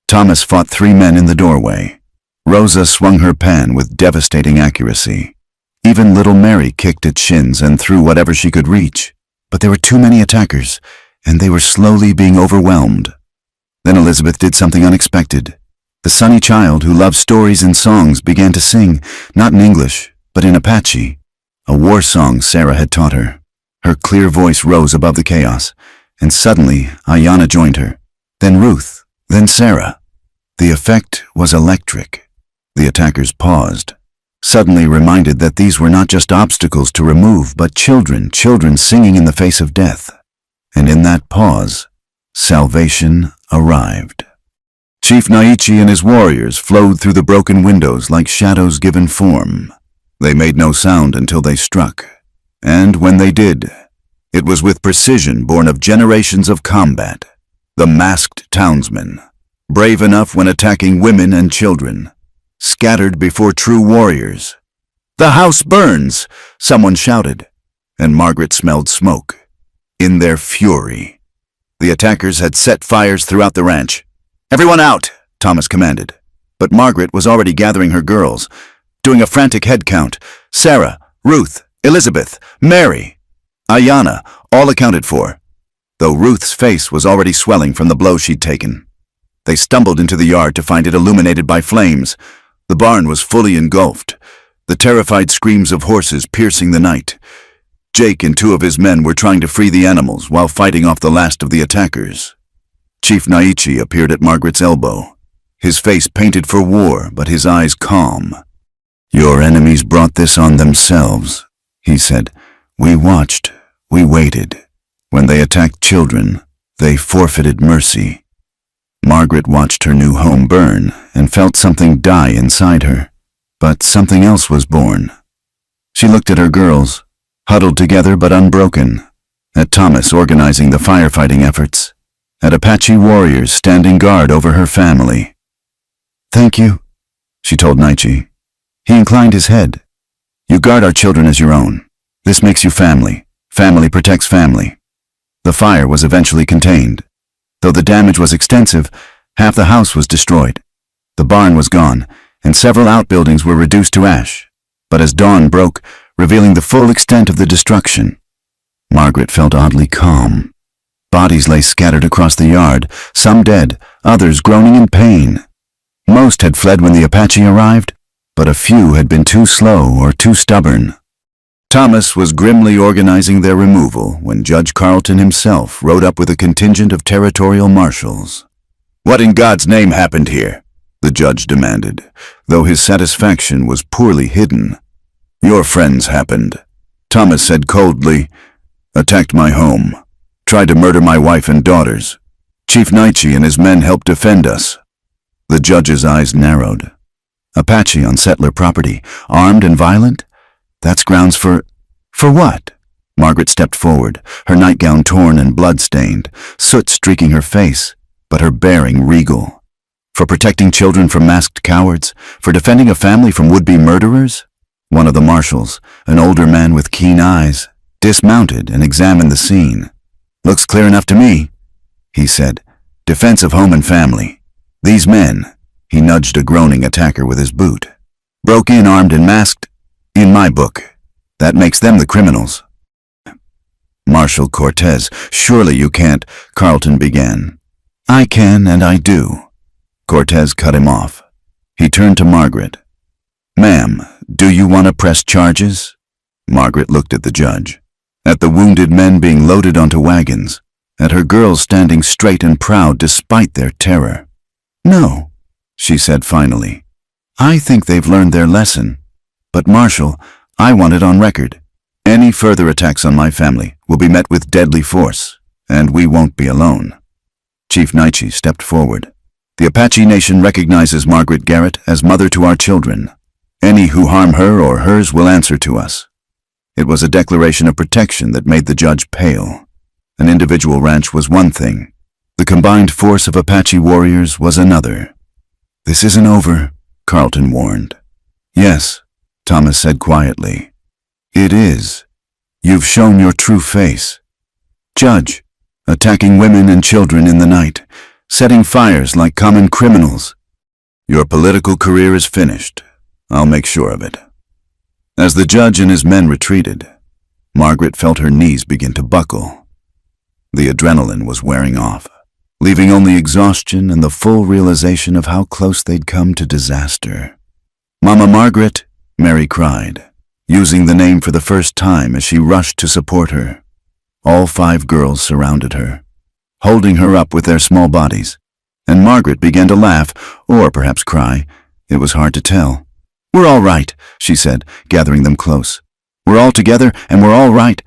Thomas fought 3 men in the doorway. Rosa swung her pan with devastating accuracy. Even little Mary kicked at shins and threw whatever she could reach. But there were too many attackers, and they were slowly being overwhelmed. Then Elizabeth did something unexpected. The sunny child who loved stories and songs began to sing, not in English, but in Apache, a war song Sarah had taught her. Her clear voice rose above the chaos, and suddenly Ayanna joined her. Then Ruth, then Sarah. The effect was electric. The attackers paused, suddenly reminded that these were not just obstacles to remove, but children singing in the face of death. And in that pause, salvation arrived. Chief Naichi and his warriors flowed through the broken windows like shadows given form. They made no sound until they struck, and when they did, it was with precision born of generations of combat. The masked townsmen, brave enough when attacking women and children, scattered before true warriors. "The house burns!" someone shouted, and Margaret smelled smoke. In their fury, the attackers had set fires throughout the ranch. "Everyone out!" Thomas commanded. But Margaret was already gathering her girls, doing a frantic head count. Sarah, Ruth, Elizabeth, Mary, Ayanna, all accounted for, though Ruth's face was already swelling from the blow she'd taken. They stumbled into the yard to find it illuminated by flames. The barn was fully engulfed, the terrified screams of horses piercing the night. Jake and 2 of his men were trying to free the animals while fighting off the last of the attackers. Chief Naichi appeared at Margaret's elbow, his face painted for war, but his eyes calm. "Your enemies brought this on themselves," he said. "We watched, we waited. When they attacked children, they forfeited mercy." Margaret watched her new home burn and felt something die inside her, but something else was born. She looked at her girls, huddled together but unbroken, at Thomas organizing the firefighting efforts, at Apache warriors standing guard over her family. "Thank you," she told Naichi. He inclined his head. "You guard our children as your own. This makes you family. Family protects family." The fire was eventually contained. Though the damage was extensive, half the house was destroyed. The barn was gone, and several outbuildings were reduced to ash. But as dawn broke, revealing the full extent of the destruction, Margaret felt oddly calm. Bodies lay scattered across the yard, some dead, others groaning in pain. Most had fled when the Apache arrived, but a few had been too slow or too stubborn. Thomas was grimly organizing their removal when Judge Carlton himself rode up with a contingent of territorial marshals. "What in God's name happened here?" the judge demanded, though his satisfaction was poorly hidden. "Your friends happened," Thomas said coldly. "Attacked my home. Tried to murder my wife and daughters. Chief Naichi and his men helped defend us." The judge's eyes narrowed. Apache on settler property, armed and violent? That's grounds for what? Margaret stepped forward, her nightgown torn and blood-stained, soot streaking her face, but her bearing regal. For protecting children from masked cowards? For defending a family from would-be murderers? One of the marshals, an older man with keen eyes, dismounted and examined the scene. "Looks clear enough to me," he said. Defense of home and family. These men, he nudged a groaning attacker with his boot, broke in armed and masked. In my book, that makes them the criminals. Marshal Cortez, surely you can't, Carlton began. I can and I do. Cortez cut him off. He turned to Margaret. Ma'am, do you want to press charges? Margaret looked at the judge, at the wounded men being loaded onto wagons, at her girls standing straight and proud despite their terror. No, she said finally. I think they've learned their lesson. But Marshal, I want it on record. Any further attacks on my family will be met with deadly force, and we won't be alone. Chief Naichi stepped forward. The Apache Nation recognizes Margaret Garrett as mother to our children. Any who harm her or hers will answer to us. It was a declaration of protection that made the judge pale. An individual ranch was one thing. The combined force of Apache warriors was another. This isn't over, Carlton warned. Yes, Thomas said quietly. It is. You've shown your true face. Judge, attacking women and children in the night, setting fires like common criminals. Your political career is finished. I'll make sure of it. As the judge and his men retreated, Margaret felt her knees begin to buckle. The adrenaline was wearing off, leaving only exhaustion and the full realization of how close they'd come to disaster. Mama Margaret, Mary cried, using the name for the first time as she rushed to support her. All 5 girls surrounded her, holding her up with their small bodies, and Margaret began to laugh, or perhaps cry. It was hard to tell. We're all right, she said, gathering them close. We're all together, and we're all right.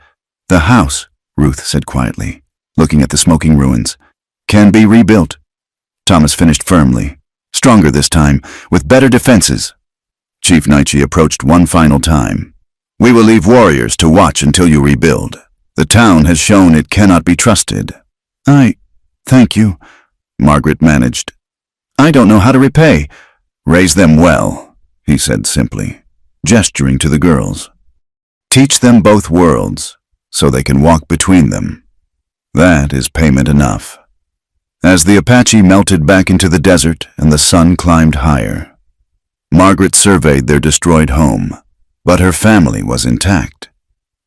The house, Ruth said quietly, looking at the smoking ruins, can be rebuilt. Thomas finished firmly, stronger this time, with better defenses. Chief Naichi approached one final time. We will leave warriors to watch until you rebuild. The town has shown it cannot be trusted. Thank you, Margaret managed. I don't know how to repay. Raise them well, he said simply, gesturing to the girls. Teach them both worlds, so they can walk between them. That is payment enough. As the Apache melted back into the desert and the sun climbed higher, Margaret surveyed their destroyed home, but her family was intact.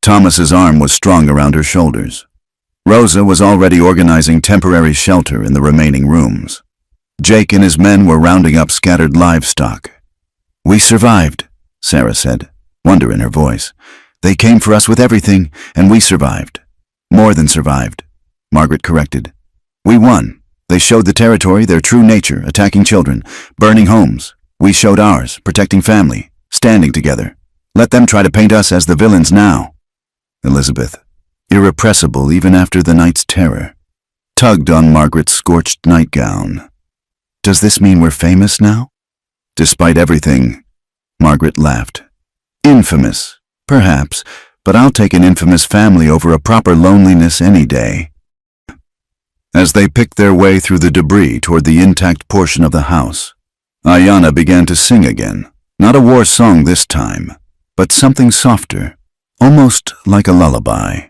Thomas's arm was strong around her shoulders. Rosa was already organizing temporary shelter in the remaining rooms. Jake and his men were rounding up scattered livestock. We survived, Sarah said, wonder in her voice. They came for us with everything, and we survived. More than survived, Margaret corrected. We won. They showed the territory their true nature, attacking children, burning homes. We showed ours, protecting family, standing together. Let them try to paint us as the villains now. Elizabeth, irrepressible even after the night's terror, tugged on Margaret's scorched nightgown. Does this mean we're famous now? Despite everything, Margaret laughed. Infamous, perhaps, but I'll take an infamous family over a proper loneliness any day. As they picked their way through the debris toward the intact portion of the house, Ayana began to sing again, not a war song this time, but something softer, almost like a lullaby.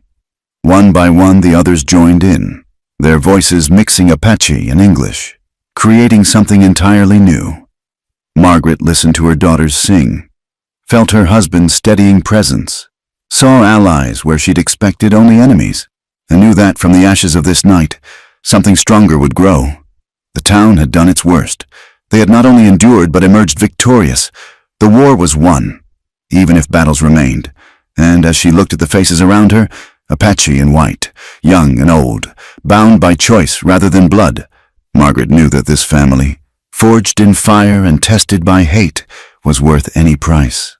One by one the others joined in, their voices mixing Apache and English, creating something entirely new. Margaret listened to her daughters sing, felt her husband's steadying presence, saw allies where she'd expected only enemies, and knew that from the ashes of this night, something stronger would grow. The town had done its worst. They had not only endured but emerged victorious. The war was won, even if battles remained, and as she looked at the faces around her, Apache and white, young and old, bound by choice rather than blood, Margaret knew that this family, forged in fire and tested by hate, was worth any price.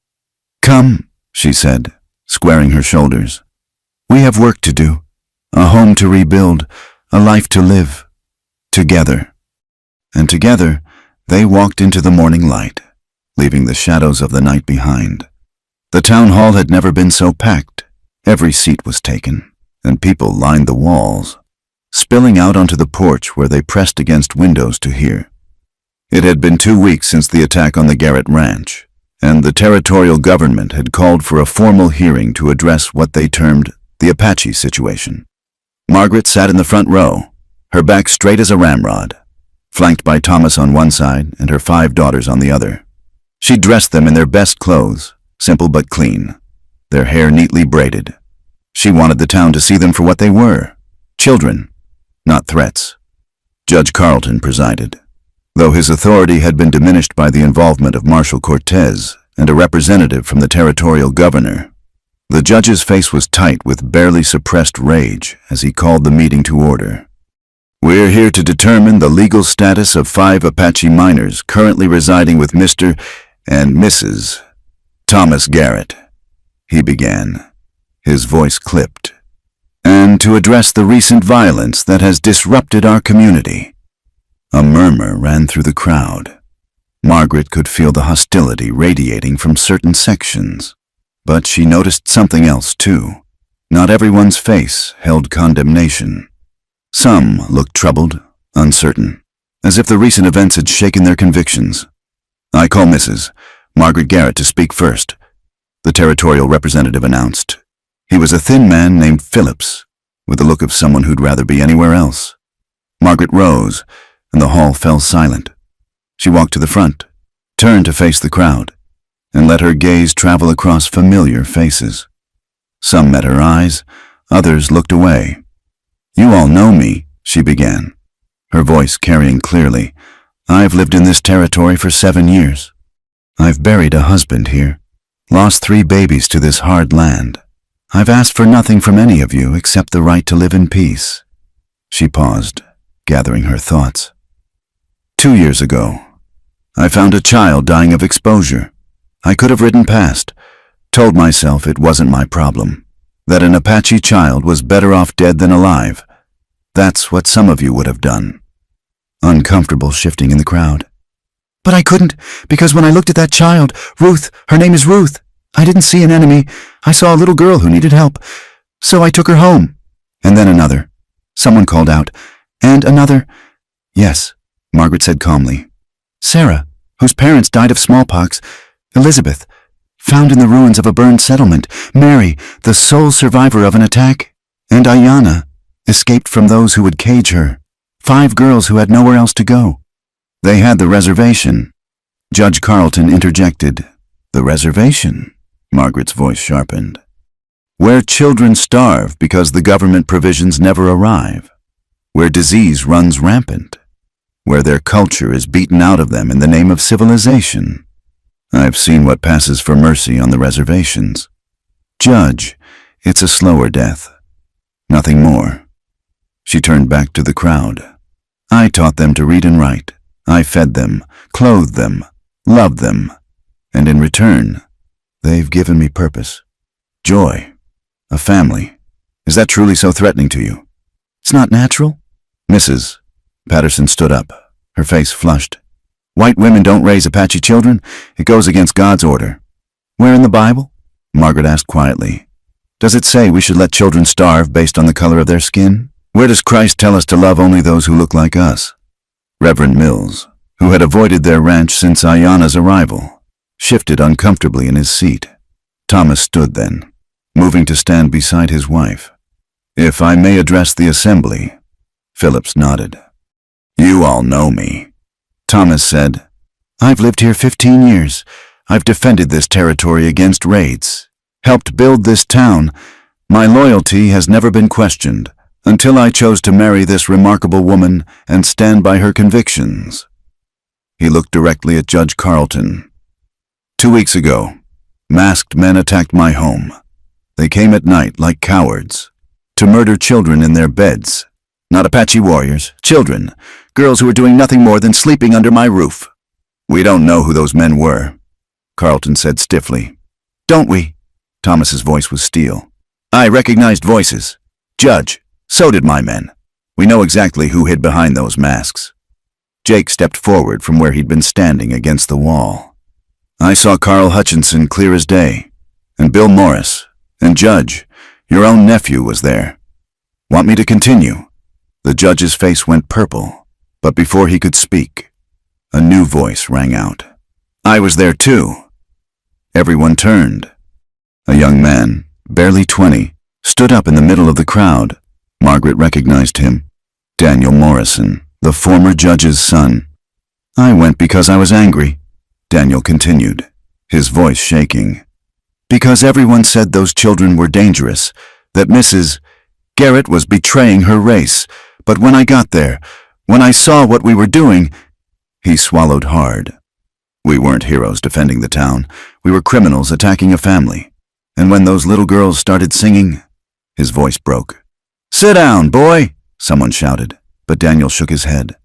Come, she said, squaring her shoulders. We have work to do, a home to rebuild, a life to live, together. And together, they walked into the morning light, leaving the shadows of the night behind. The town hall had never been so packed. Every seat was taken, and people lined the walls, spilling out onto the porch where they pressed against windows to hear. It had been 2 weeks since the attack on the Garrett Ranch, and the territorial government had called for a formal hearing to address what they termed the Apache situation. Margaret sat in the front row, her back straight as a ramrod, flanked by Thomas on one side and her 5 daughters on the other. She dressed them in their best clothes, simple but clean, their hair neatly braided. She wanted the town to see them for what they were, children, not threats. Judge Carleton presided. Though his authority had been diminished by the involvement of Marshal Cortez and a representative from the territorial governor, the judge's face was tight with barely suppressed rage as he called the meeting to order. "We're here to determine the legal status of 5 Apache miners currently residing with Mr. and Mrs. Thomas Garrett," he began, his voice clipped, "and to address the recent violence that has disrupted our community." A murmur ran through the crowd. Margaret could feel the hostility radiating from certain sections, but she noticed something else too. Not everyone's face held condemnation. Some looked troubled, uncertain, as if the recent events had shaken their convictions. "I call Mrs. Margaret Garrett to speak first," the territorial representative announced. He was a thin man named Phillips, with the look of someone who'd rather be anywhere else. Margaret rose, and the hall fell silent. She walked to the front, turned to face the crowd, and let her gaze travel across familiar faces. Some met her eyes, others looked away. "You all know me," she began, her voice carrying clearly. "I've lived in this territory for 7 years. I've buried a husband here, lost 3 babies to this hard land. I've asked for nothing from any of you except the right to live in peace." She paused, gathering her thoughts. 2 years ago, I found a child dying of exposure. I could have ridden past, told myself it wasn't my problem, that an Apache child was better off dead than alive. That's what some of you would have done. Uncomfortable shifting in the crowd. "But I couldn't, because when I looked at that child, Ruth, her name is Ruth, I didn't see an enemy. I saw a little girl who needed help. So I took her home." And then another. Someone called out, "And another." "Yes," Margaret said calmly. "Sarah, whose parents died of smallpox. Elizabeth, found in the ruins of a burned settlement. Mary, the sole survivor of an attack. And Ayanna, escaped from those who would cage her. 5 girls who had nowhere else to go." "They had the reservation." Judge Carleton interjected. "The reservation?" Margaret's voice sharpened. "Where children starve because the government provisions never arrive. Where disease runs rampant. Where their culture is beaten out of them in the name of civilization. I've seen what passes for mercy on the reservations. Judge, it's a slower death. Nothing more." She turned back to the crowd. "I taught them to read and write. I fed them, clothed them, loved them. And in return, they've given me purpose. Joy. A family. Is that truly so threatening to you?" "It's not natural." "Mrs." Patterson stood up, her face flushed. "White women don't raise Apache children. It goes against God's order." "Where in the Bible?" Margaret asked quietly. "Does it say we should let children starve based on the color of their skin? Where does Christ tell us to love only those who look like us?" Reverend Mills, who had avoided their ranch since Ayanna's arrival, shifted uncomfortably in his seat. Thomas stood then, moving to stand beside his wife. "If I may address the assembly." Phillips nodded. "You all know me," Thomas said. "I've lived here 15 years. I've defended this territory against raids, helped build this town. My loyalty has never been questioned, until I chose to marry this remarkable woman and stand by her convictions." He looked directly at Judge Carleton. 2 weeks ago, masked men attacked my home. They came at night like cowards, to murder children in their beds. Not Apache warriors, children, girls who were doing nothing more than sleeping under my roof. "We don't know who those men were," Carleton said stiffly. "Don't we?" Thomas's voice was steel. "I recognized voices. Judge, so did my men. We know exactly who hid behind those masks." Jake stepped forward from where he'd been standing against the wall. "I saw Carl Hutchinson clear as day, and Bill Morris, and Judge, your own nephew was there. Want me to continue?" The judge's face went purple, but before he could speak, a new voice rang out. "I was there too." Everyone turned. A young man, barely 20, stood up in the middle of the crowd. Margaret recognized him. Daniel Morrison, the former judge's son. I went because I was angry, Daniel continued, his voice shaking. Because everyone said those children were dangerous, that Mrs. Garrett was betraying her race. But when I got there, when I saw what we were doing, he swallowed hard. We weren't heroes defending the town. We were criminals attacking a family. And when those little girls started singing, his voice broke. Sit down, boy, someone shouted, but Daniel shook his head.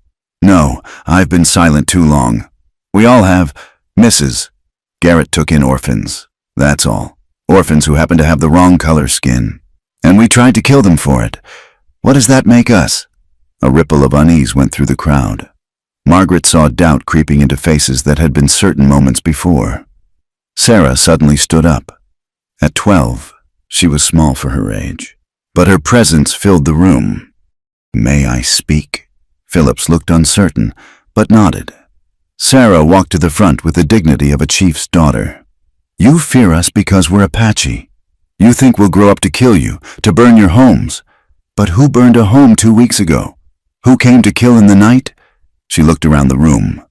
No, I've been silent too long. We all have. Mrs. Garrett took in orphans. That's all. Orphans who happen to have the wrong color skin. And we tried to kill them for it. What does that make us? A ripple of unease went through the crowd. Margaret saw doubt creeping into faces that had been certain moments before. Sarah suddenly stood up. At 12, she was small for her age, but her presence filled the room. May I speak? Phillips looked uncertain, but nodded. Sarah walked to the front with the dignity of a chief's daughter. You fear us because we're Apache. You think we'll grow up to kill you, to burn your homes. But who burned a home 2 weeks ago? Who came to kill in the night? She looked around the room.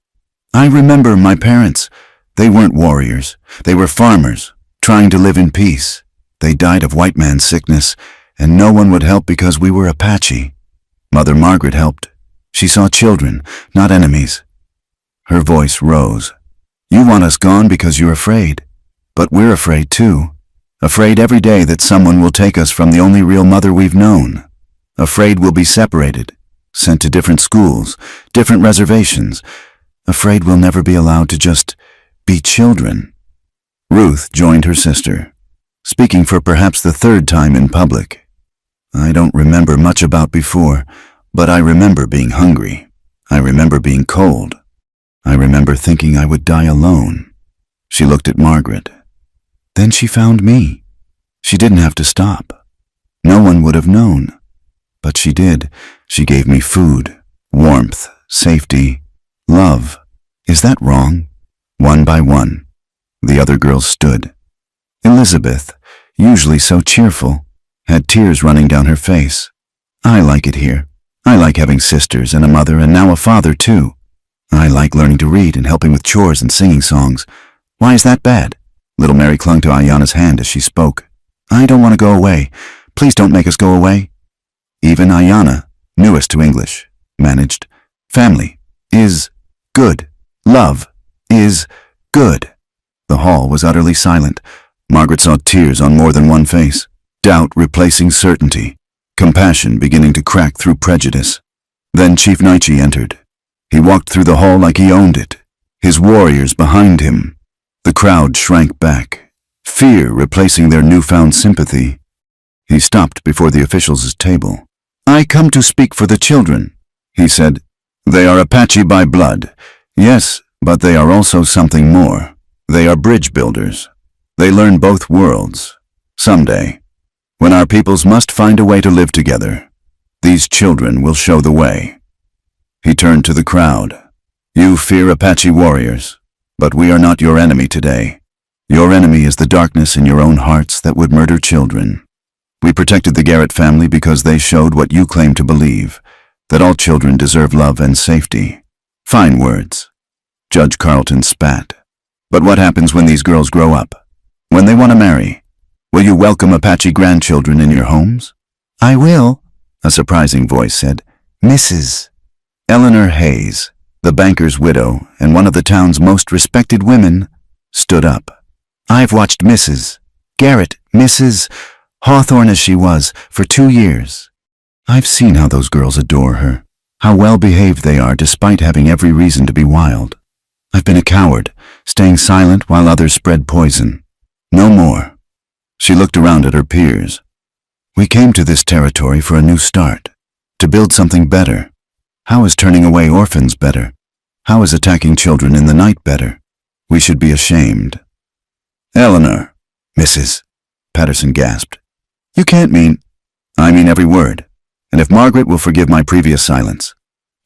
I remember my parents. They weren't warriors. They were farmers, trying to live in peace. They died of white man's sickness, and no one would help because we were Apache. Mother Margaret helped. She saw children, not enemies. Her voice rose. You want us gone because you're afraid. But we're afraid too. Afraid every day that someone will take us from the only real mother we've known. Afraid we'll be separated, sent to different schools, different reservations. Afraid we'll never be allowed to just be children. Ruth joined her sister, speaking for perhaps the third time in public. I don't remember much about before, but I remember being hungry. I remember being cold. I remember thinking I would die alone. She looked at Margaret. Then she found me. She didn't have to stop. No one would have known. But she did. She gave me food, warmth, safety, love. Is that wrong? One by one, the other girls stood. Elizabeth, usually so cheerful, had tears running down her face. I like it here. I like having sisters and a mother and now a father too. I like learning to read and helping with chores and singing songs. Why is that bad? Little Mary clung to Ayanna's hand as she spoke. I don't want to go away. Please don't make us go away. Even Ayanna, newest to English, managed. Family is good. Love is good. The hall was utterly silent. Margaret saw tears on more than one face. Doubt replacing certainty. Compassion beginning to crack through prejudice. Then Chief Naichi entered. He walked through the hall like he owned it, his warriors behind him. The crowd shrank back, fear replacing their newfound sympathy. He stopped before the officials' table. I come to speak for the children, he said. They are Apache by blood. Yes, but they are also something more. They are bridge builders. They learn both worlds. Someday, when our peoples must find a way to live together, these children will show the way. He turned to the crowd. You fear Apache warriors, but we are not your enemy today. Your enemy is the darkness in your own hearts that would murder children. We protected the Garrett family because they showed what you claim to believe, that all children deserve love and safety. Fine words. Judge Carlton spat. But what happens when these girls grow up? When they want to marry? Will you welcome Apache grandchildren in your homes? I will, a surprising voice said. Mrs. Eleanor Hayes, the banker's widow and one of the town's most respected women, stood up. I've watched Mrs. Garrett, Mrs. Hawthorne as she was, for 2 years. I've seen how those girls adore her, how well-behaved they are despite having every reason to be wild. I've been a coward, staying silent while others spread poison. No more. She looked around at her peers. We came to this territory for a new start, to build something better. How is turning away orphans better? How is attacking children in the night better? We should be ashamed. Eleanor, Mrs. Patterson gasped. You can't mean... I mean every word. And if Margaret will forgive my previous silence,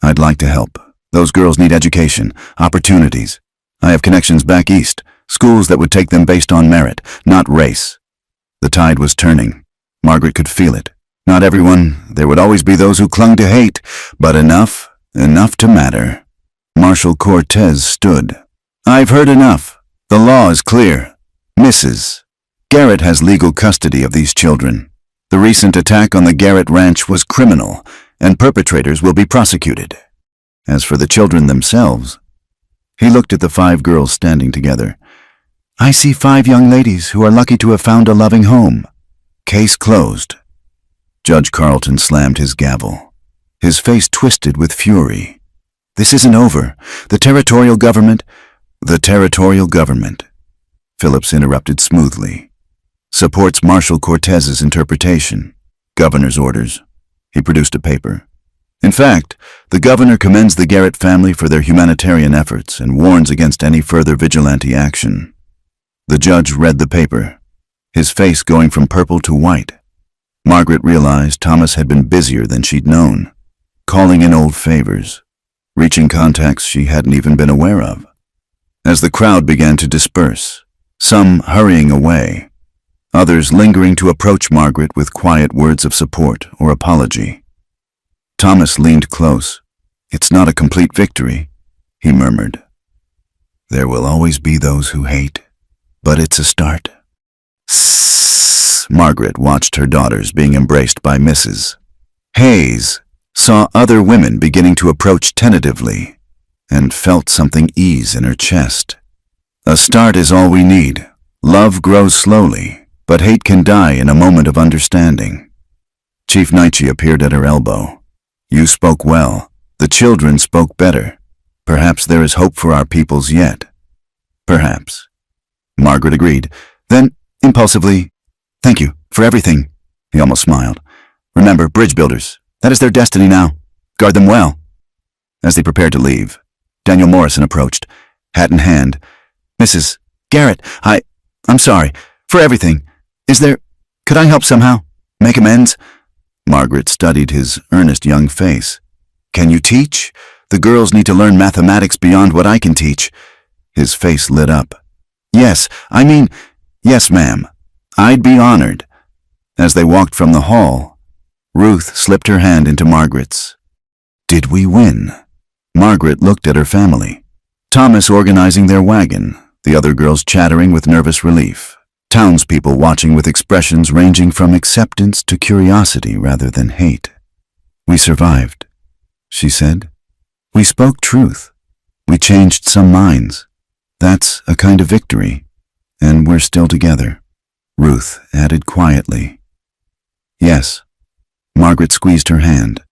I'd like to help. Those girls need education, opportunities. I have connections back east, schools that would take them based on merit, not race. The tide was turning. Margaret could feel it. Not everyone. There would always be those who clung to hate, but enough to matter. Marshal Cortez stood. I've heard enough. The law is clear. Mrs. Garrett has legal custody of these children. The recent attack on the Garrett Ranch was criminal, and perpetrators will be prosecuted. As for the children themselves, he looked at the 5 girls standing together. I see 5 young ladies who are lucky to have found a loving home. Case closed. Judge Carlton slammed his gavel. His face twisted with fury. This isn't over. The territorial government. Phillips interrupted smoothly. Supports Marshal Cortez's interpretation. Governor's orders. He produced a paper. In fact, the governor commends the Garrett family for their humanitarian efforts and warns against any further vigilante action. The judge read the paper, his face going from purple to white. Margaret realized Thomas had been busier than she'd known, calling in old favors, reaching contacts she hadn't even been aware of. As the crowd began to disperse, some hurrying away, others lingering to approach Margaret with quiet words of support or apology. Thomas leaned close. It's not a complete victory, he murmured. There will always be those who hate, but it's a start. Margaret watched her daughters being embraced by Mrs. Hayes, saw other women beginning to approach tentatively, and felt something ease in her chest. A start is all we need. Love grows slowly, but hate can die in a moment of understanding. Chief Nietzsche appeared at her elbow. You spoke well. The children spoke better. Perhaps there is hope for our peoples yet. Perhaps. Margaret agreed. Then, impulsively, thank you for everything. He almost smiled. Remember, bridge builders. That is their destiny now. Guard them well. As they prepared to leave, Daniel Morrison approached, hat in hand. Mrs. Garrett, I'm sorry. For everything. Could I help somehow? Make amends? Margaret studied his earnest young face. Can you teach? The girls need to learn mathematics beyond what I can teach. His face lit up. Yes, ma'am. I'd be honored. As they walked from the hall, Ruth slipped her hand into Margaret's. Did we win? Margaret looked at her family. Thomas organizing their wagon, the other girls chattering with nervous relief. Townspeople watching with expressions ranging from acceptance to curiosity rather than hate. We survived, she said. We spoke truth. We changed some minds. That's a kind of victory, and we're still together. Ruth added quietly. Yes. Margaret squeezed her hand.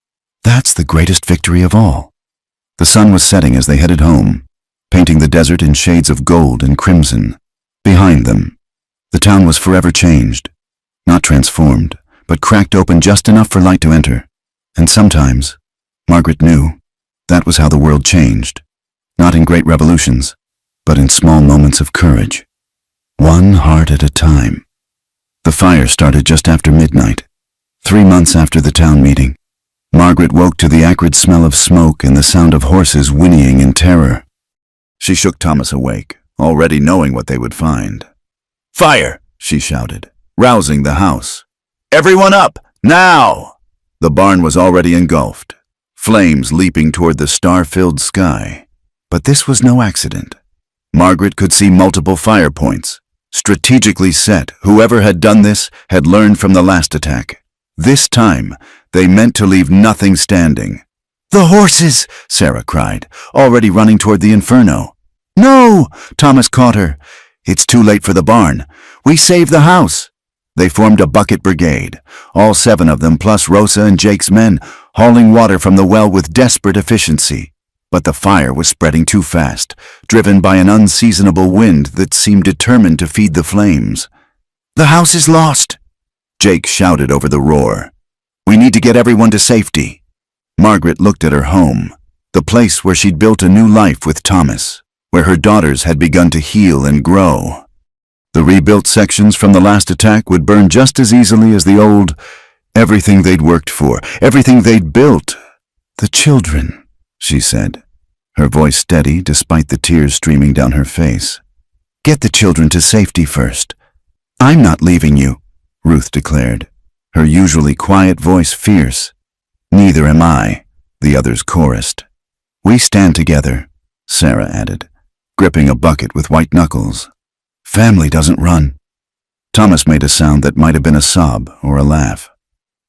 That's the greatest victory of all. The sun was setting as they headed home, painting the desert in shades of gold and crimson. Behind them, the town was forever changed, not transformed, but cracked open just enough for light to enter. And sometimes, Margaret knew, that was how the world changed. Not in great revolutions, but in small moments of courage. One heart at a time. The fire started just after midnight, 3 months after the town meeting. Margaret woke to the acrid smell of smoke and the sound of horses whinnying in terror. She shook Thomas awake, already knowing what they would find. Fire! She shouted, rousing the house. Everyone up! Now! The barn was already engulfed, flames leaping toward the star-filled sky. But this was no accident. Margaret could see multiple fire points, strategically set. Whoever had done this had learned from the last attack. This time, they meant to leave nothing standing. The horses! Sarah cried, already running toward the inferno. No! Thomas caught her. It's too late for the barn. We saved the house. They formed a bucket brigade, all 7 of them plus Rosa and Jake's men, hauling water from the well with desperate efficiency. But the fire was spreading too fast, driven by an unseasonable wind that seemed determined to feed the flames. The house is lost! Jake shouted over the roar. We need to get everyone to safety. Margaret looked at her home, the place where she'd built a new life with Thomas, where her daughters had begun to heal and grow. The rebuilt sections from the last attack would burn just as easily as the old, everything they'd worked for, everything they'd built. The children, she said, her voice steady despite the tears streaming down her face. Get the children to safety first. I'm not leaving you, Ruth declared. her usually quiet voice fierce. "Neither am I," the others chorused. "We stand together," Sarah added, gripping a bucket with white knuckles. "Family doesn't run." Thomas made a sound that might have been a sob or a laugh.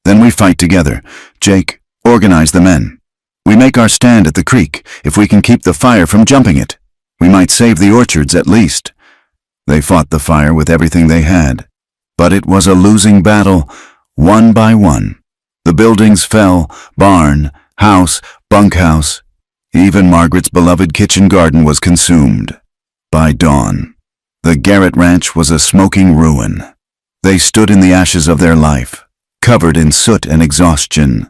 "Then we fight together. Jake, organize the men. We make our stand at the creek. If we can keep the fire from jumping it, we might save the orchards at least." They fought the fire with everything they had, but it was a losing battle, one by one. The buildings fell, barn, house, bunkhouse. Even Margaret's beloved kitchen garden was consumed. By dawn, the Garrett Ranch was a smoking ruin. They stood in the ashes of their life, covered in soot and exhaustion.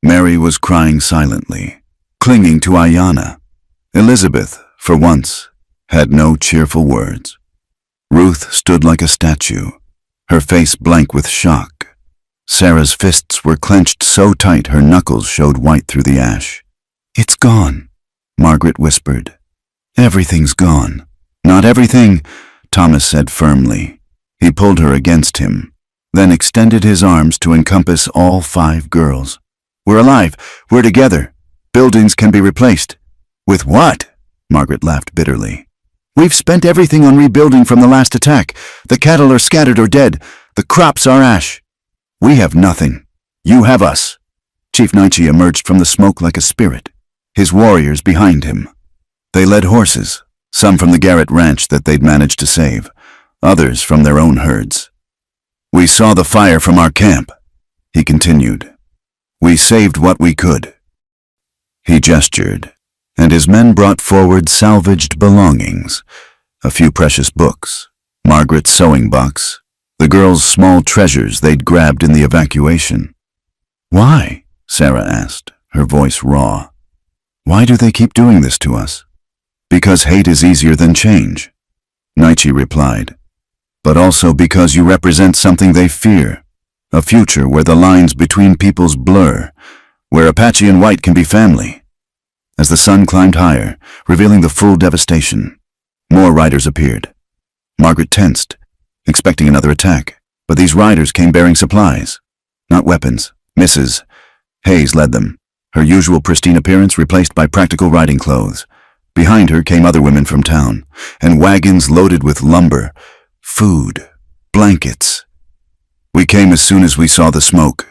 Mary was crying silently, clinging to Ayanna. Elizabeth, for once, had no cheerful words. Ruth stood like a statue, her face blank with shock. Sarah's fists were clenched so tight her knuckles showed white through the ash. "It's gone," Margaret whispered. "Everything's gone." "Not everything," Thomas said firmly. He pulled her against him, then extended his arms to encompass all 5 girls. "We're alive. We're together. Buildings can be replaced." "With what?" Margaret laughed bitterly. "We've spent everything on rebuilding from the last attack. The cattle are scattered or dead. The crops are ash. We have nothing. You have us." Chief Nietzsche emerged from the smoke like a spirit, his warriors behind him. They led horses, some from the Garrett Ranch that they'd managed to save, others from their own herds. "We saw the fire from our camp," he continued. "We saved what we could." He gestured, and his men brought forward salvaged belongings, a few precious books, Margaret's sewing box, the girls' small treasures they'd grabbed in the evacuation. "Why?" Sarah asked, her voice raw. "Why do they keep doing this to us?" "Because hate is easier than change," Nietzsche replied. "But also because you represent something they fear, a future where the lines between peoples blur, where Apache and white can be family." As the sun climbed higher, revealing the full devastation, more riders appeared. Margaret tensed, expecting another attack, but these riders came bearing supplies, not weapons. Mrs. Hayes led them, her usual pristine appearance replaced by practical riding clothes. Behind her came other women from town, and wagons loaded with lumber, food, blankets. "We came as soon as we saw the smoke,"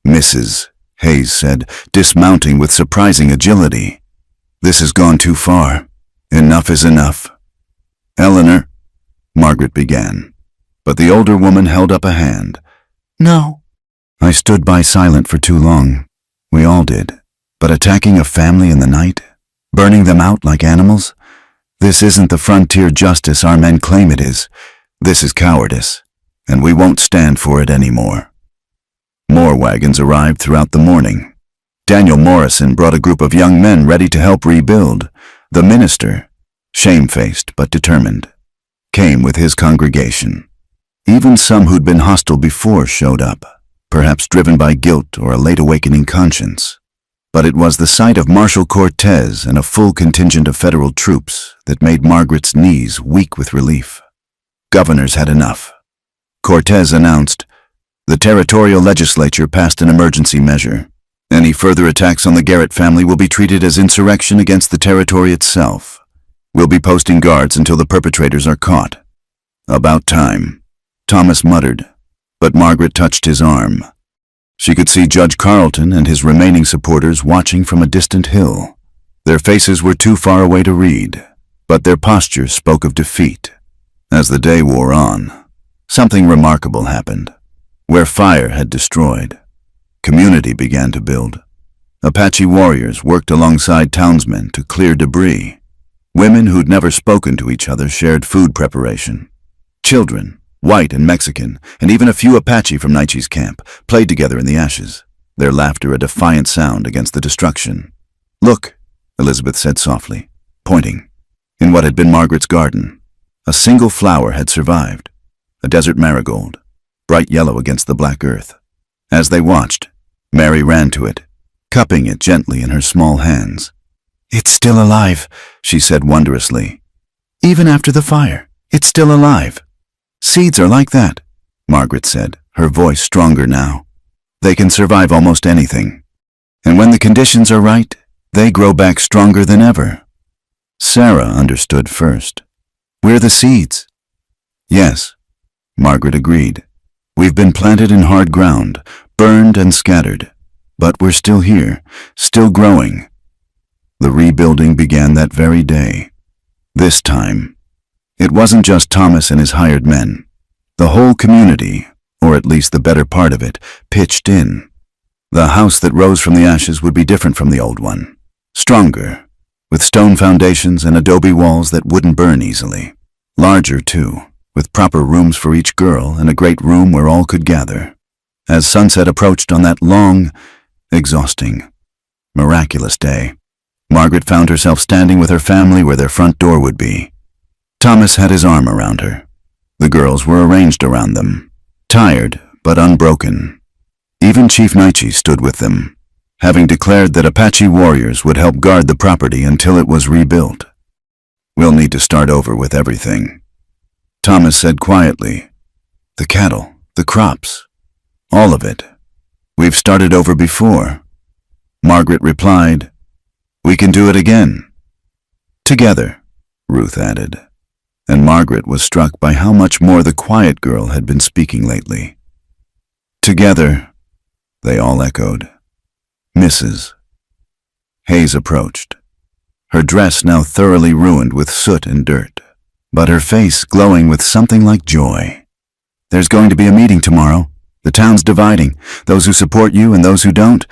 Mrs. Hayes said, dismounting with surprising agility. "This has gone too far. Enough is enough." "Eleanor," Margaret began, but the older woman held up a hand. "No." I stood by silent for too long. We all did. But attacking a family in the night? Burning them out like animals? This isn't the frontier justice our men claim it is. This is cowardice, and we won't stand for it anymore. More wagons arrived throughout the morning. Daniel Morrison brought a group of young men ready to help rebuild. The minister, shamefaced but determined, came with his congregation. Even some who'd been hostile before showed up, perhaps driven by guilt or a late awakening conscience. But it was the sight of Marshal Cortez and a full contingent of federal troops that made Margaret's knees weak with relief. Governors had enough. Cortez announced, "The territorial legislature passed an emergency measure. Any further attacks on the Garrett family will be treated as insurrection against the territory itself. We'll be posting guards until the perpetrators are caught." "About time," Thomas muttered, but Margaret touched his arm. She could see Judge Carlton and his remaining supporters watching from a distant hill. Their faces were too far away to read, but their postures spoke of defeat. As the day wore on, something remarkable happened. Where fire had destroyed, community began to build. Apache warriors worked alongside townsmen to clear debris. Women who'd never spoken to each other shared food preparation. Children, white and Mexican, and even a few Apache from Nietzsche's camp, played together in the ashes, their laughter a defiant sound against the destruction. "Look," Elizabeth said softly, pointing. In what had been Margaret's garden, a single flower had survived, a desert marigold, bright yellow against the black earth. As they watched, Mary ran to it, cupping it gently in her small hands. "It's still alive," she said wondrously. "Even after the fire, it's still alive." "Seeds are like that," Margaret said, her voice stronger now. "They can survive almost anything. And when the conditions are right, they grow back stronger than ever." Sarah understood first. "We're the seeds." "Yes," Margaret agreed. "We've been planted in hard ground, burned and scattered. But we're still here, still growing." The rebuilding began that very day. This time, it wasn't just Thomas and his hired men. The whole community, or at least the better part of it, pitched in. The house that rose from the ashes would be different from the old one. Stronger, with stone foundations and adobe walls that wouldn't burn easily. Larger, too, with proper rooms for each girl and a great room where all could gather. As sunset approached on that long, exhausting, miraculous day, Margaret found herself standing with her family where their front door would be. Thomas had his arm around her. The girls were arranged around them, tired but unbroken. Even Chief Naichi stood with them, having declared that Apache warriors would help guard the property until it was rebuilt. "We'll need to start over with everything," Thomas said quietly. "The cattle, the crops, all of it. We've started over before." Margaret replied, "We can do it again." "Together," Ruth added, and Margaret was struck by how much more the quiet girl had been speaking lately. "Together," they all echoed. "Mrs." Hayes approached, her dress now thoroughly ruined with soot and dirt, but her face glowing with something like joy. "There's going to be a meeting tomorrow. The town's dividing, those who support you and those who don't.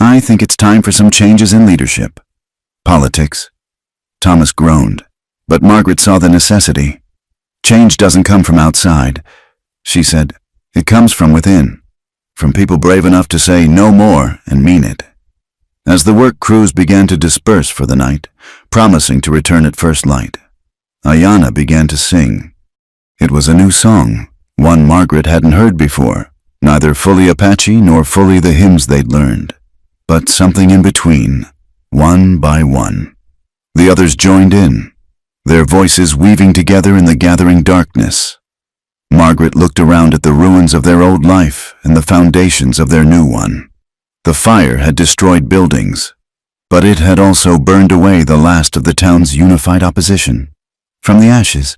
I think it's time for some changes in leadership." "Politics," Thomas groaned, but Margaret saw the necessity. "Change doesn't come from outside," she said. "It comes from within, from people brave enough to say no more and mean it." As the work crews began to disperse for the night, promising to return at first light, Ayana began to sing. It was a new song, one Margaret hadn't heard before, neither fully Apache nor fully the hymns they'd learned, but something in between, one by one. The others joined in, their voices weaving together in the gathering darkness. Margaret looked around at the ruins of their old life and the foundations of their new one. The fire had destroyed buildings, but it had also burned away the last of the town's unified opposition. From the ashes,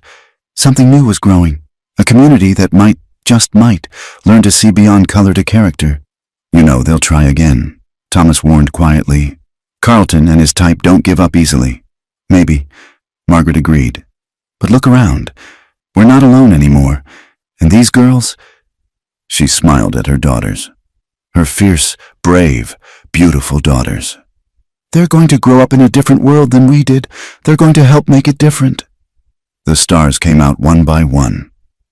something new was growing, a community that might, just might, learn to see beyond color to character. "You know, they'll try again," Thomas warned quietly. "Carlton and his type don't give up easily." "Maybe," Margaret agreed. "But look around. We're not alone anymore. And these girls—" She smiled at her daughters. Her fierce, brave, beautiful daughters. "They're going to grow up in a different world than we did. They're going to help make it different." The stars came out one by one,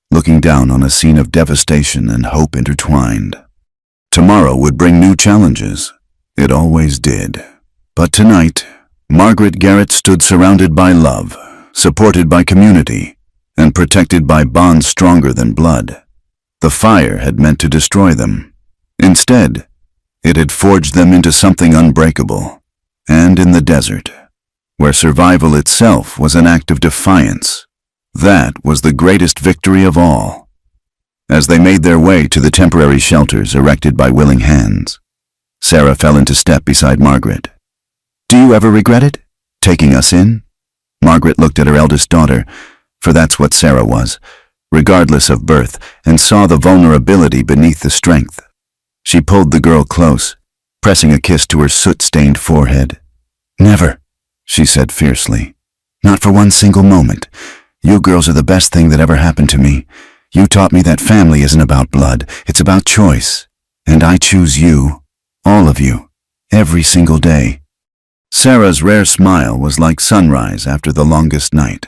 looking down on a scene of devastation and hope intertwined. Tomorrow would bring new challenges. It always did. But tonight, Margaret Garrett stood surrounded by love, supported by community, and protected by bonds stronger than blood. The fire had meant to destroy them. Instead, it had forged them into something unbreakable. And in the desert, where survival itself was an act of defiance, that was the greatest victory of all. As they made their way to the temporary shelters erected by willing hands, Sarah fell into step beside Margaret. "Do you ever regret it, taking us in?" Margaret looked at her eldest daughter, for that's what Sarah was, regardless of birth, and saw the vulnerability beneath the strength. She pulled the girl close, pressing a kiss to her soot-stained forehead. "Never," she said fiercely. "Not for one single moment. You girls are the best thing that ever happened to me. You taught me that family isn't about blood, it's about choice. And I choose you, all of you, every single day." Sarah's rare smile was like sunrise after the longest night,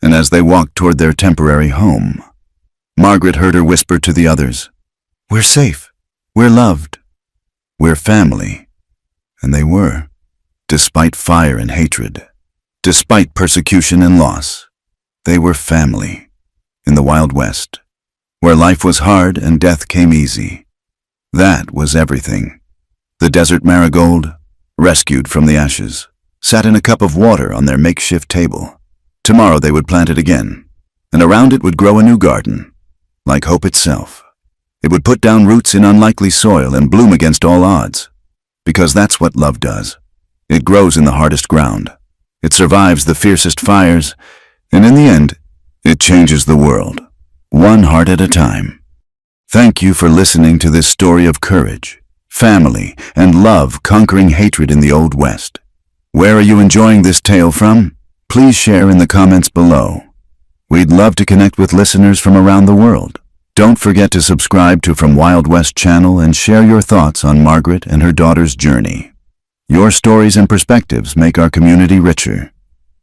and as they walked toward their temporary home, Margaret heard her whisper to the others, "We're safe, we're loved, we're family." And they were, despite fire and hatred, despite persecution and loss. They were family, in the Wild West, where life was hard and death came easy. That was everything. The desert marigold, rescued from the ashes, sat in a cup of water on their makeshift table. Tomorrow they would plant it again, and around it would grow a new garden, like hope itself. It would put down roots in unlikely soil and bloom against all odds. Because that's what love does. It grows in the hardest ground. It survives the fiercest fires, and in the end, it changes the world, one heart at a time. Thank you for listening to this story of courage, family, and love conquering hatred in the Old West. Where are you enjoying this tale from? Please share in the comments below. We'd love to connect with listeners from around the world. Don't forget to subscribe to From Wild West channel and share your thoughts on Margaret and her daughter's journey. Your stories and perspectives make our community richer,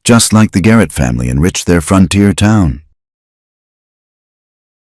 just like the Garrett family enriched their frontier town.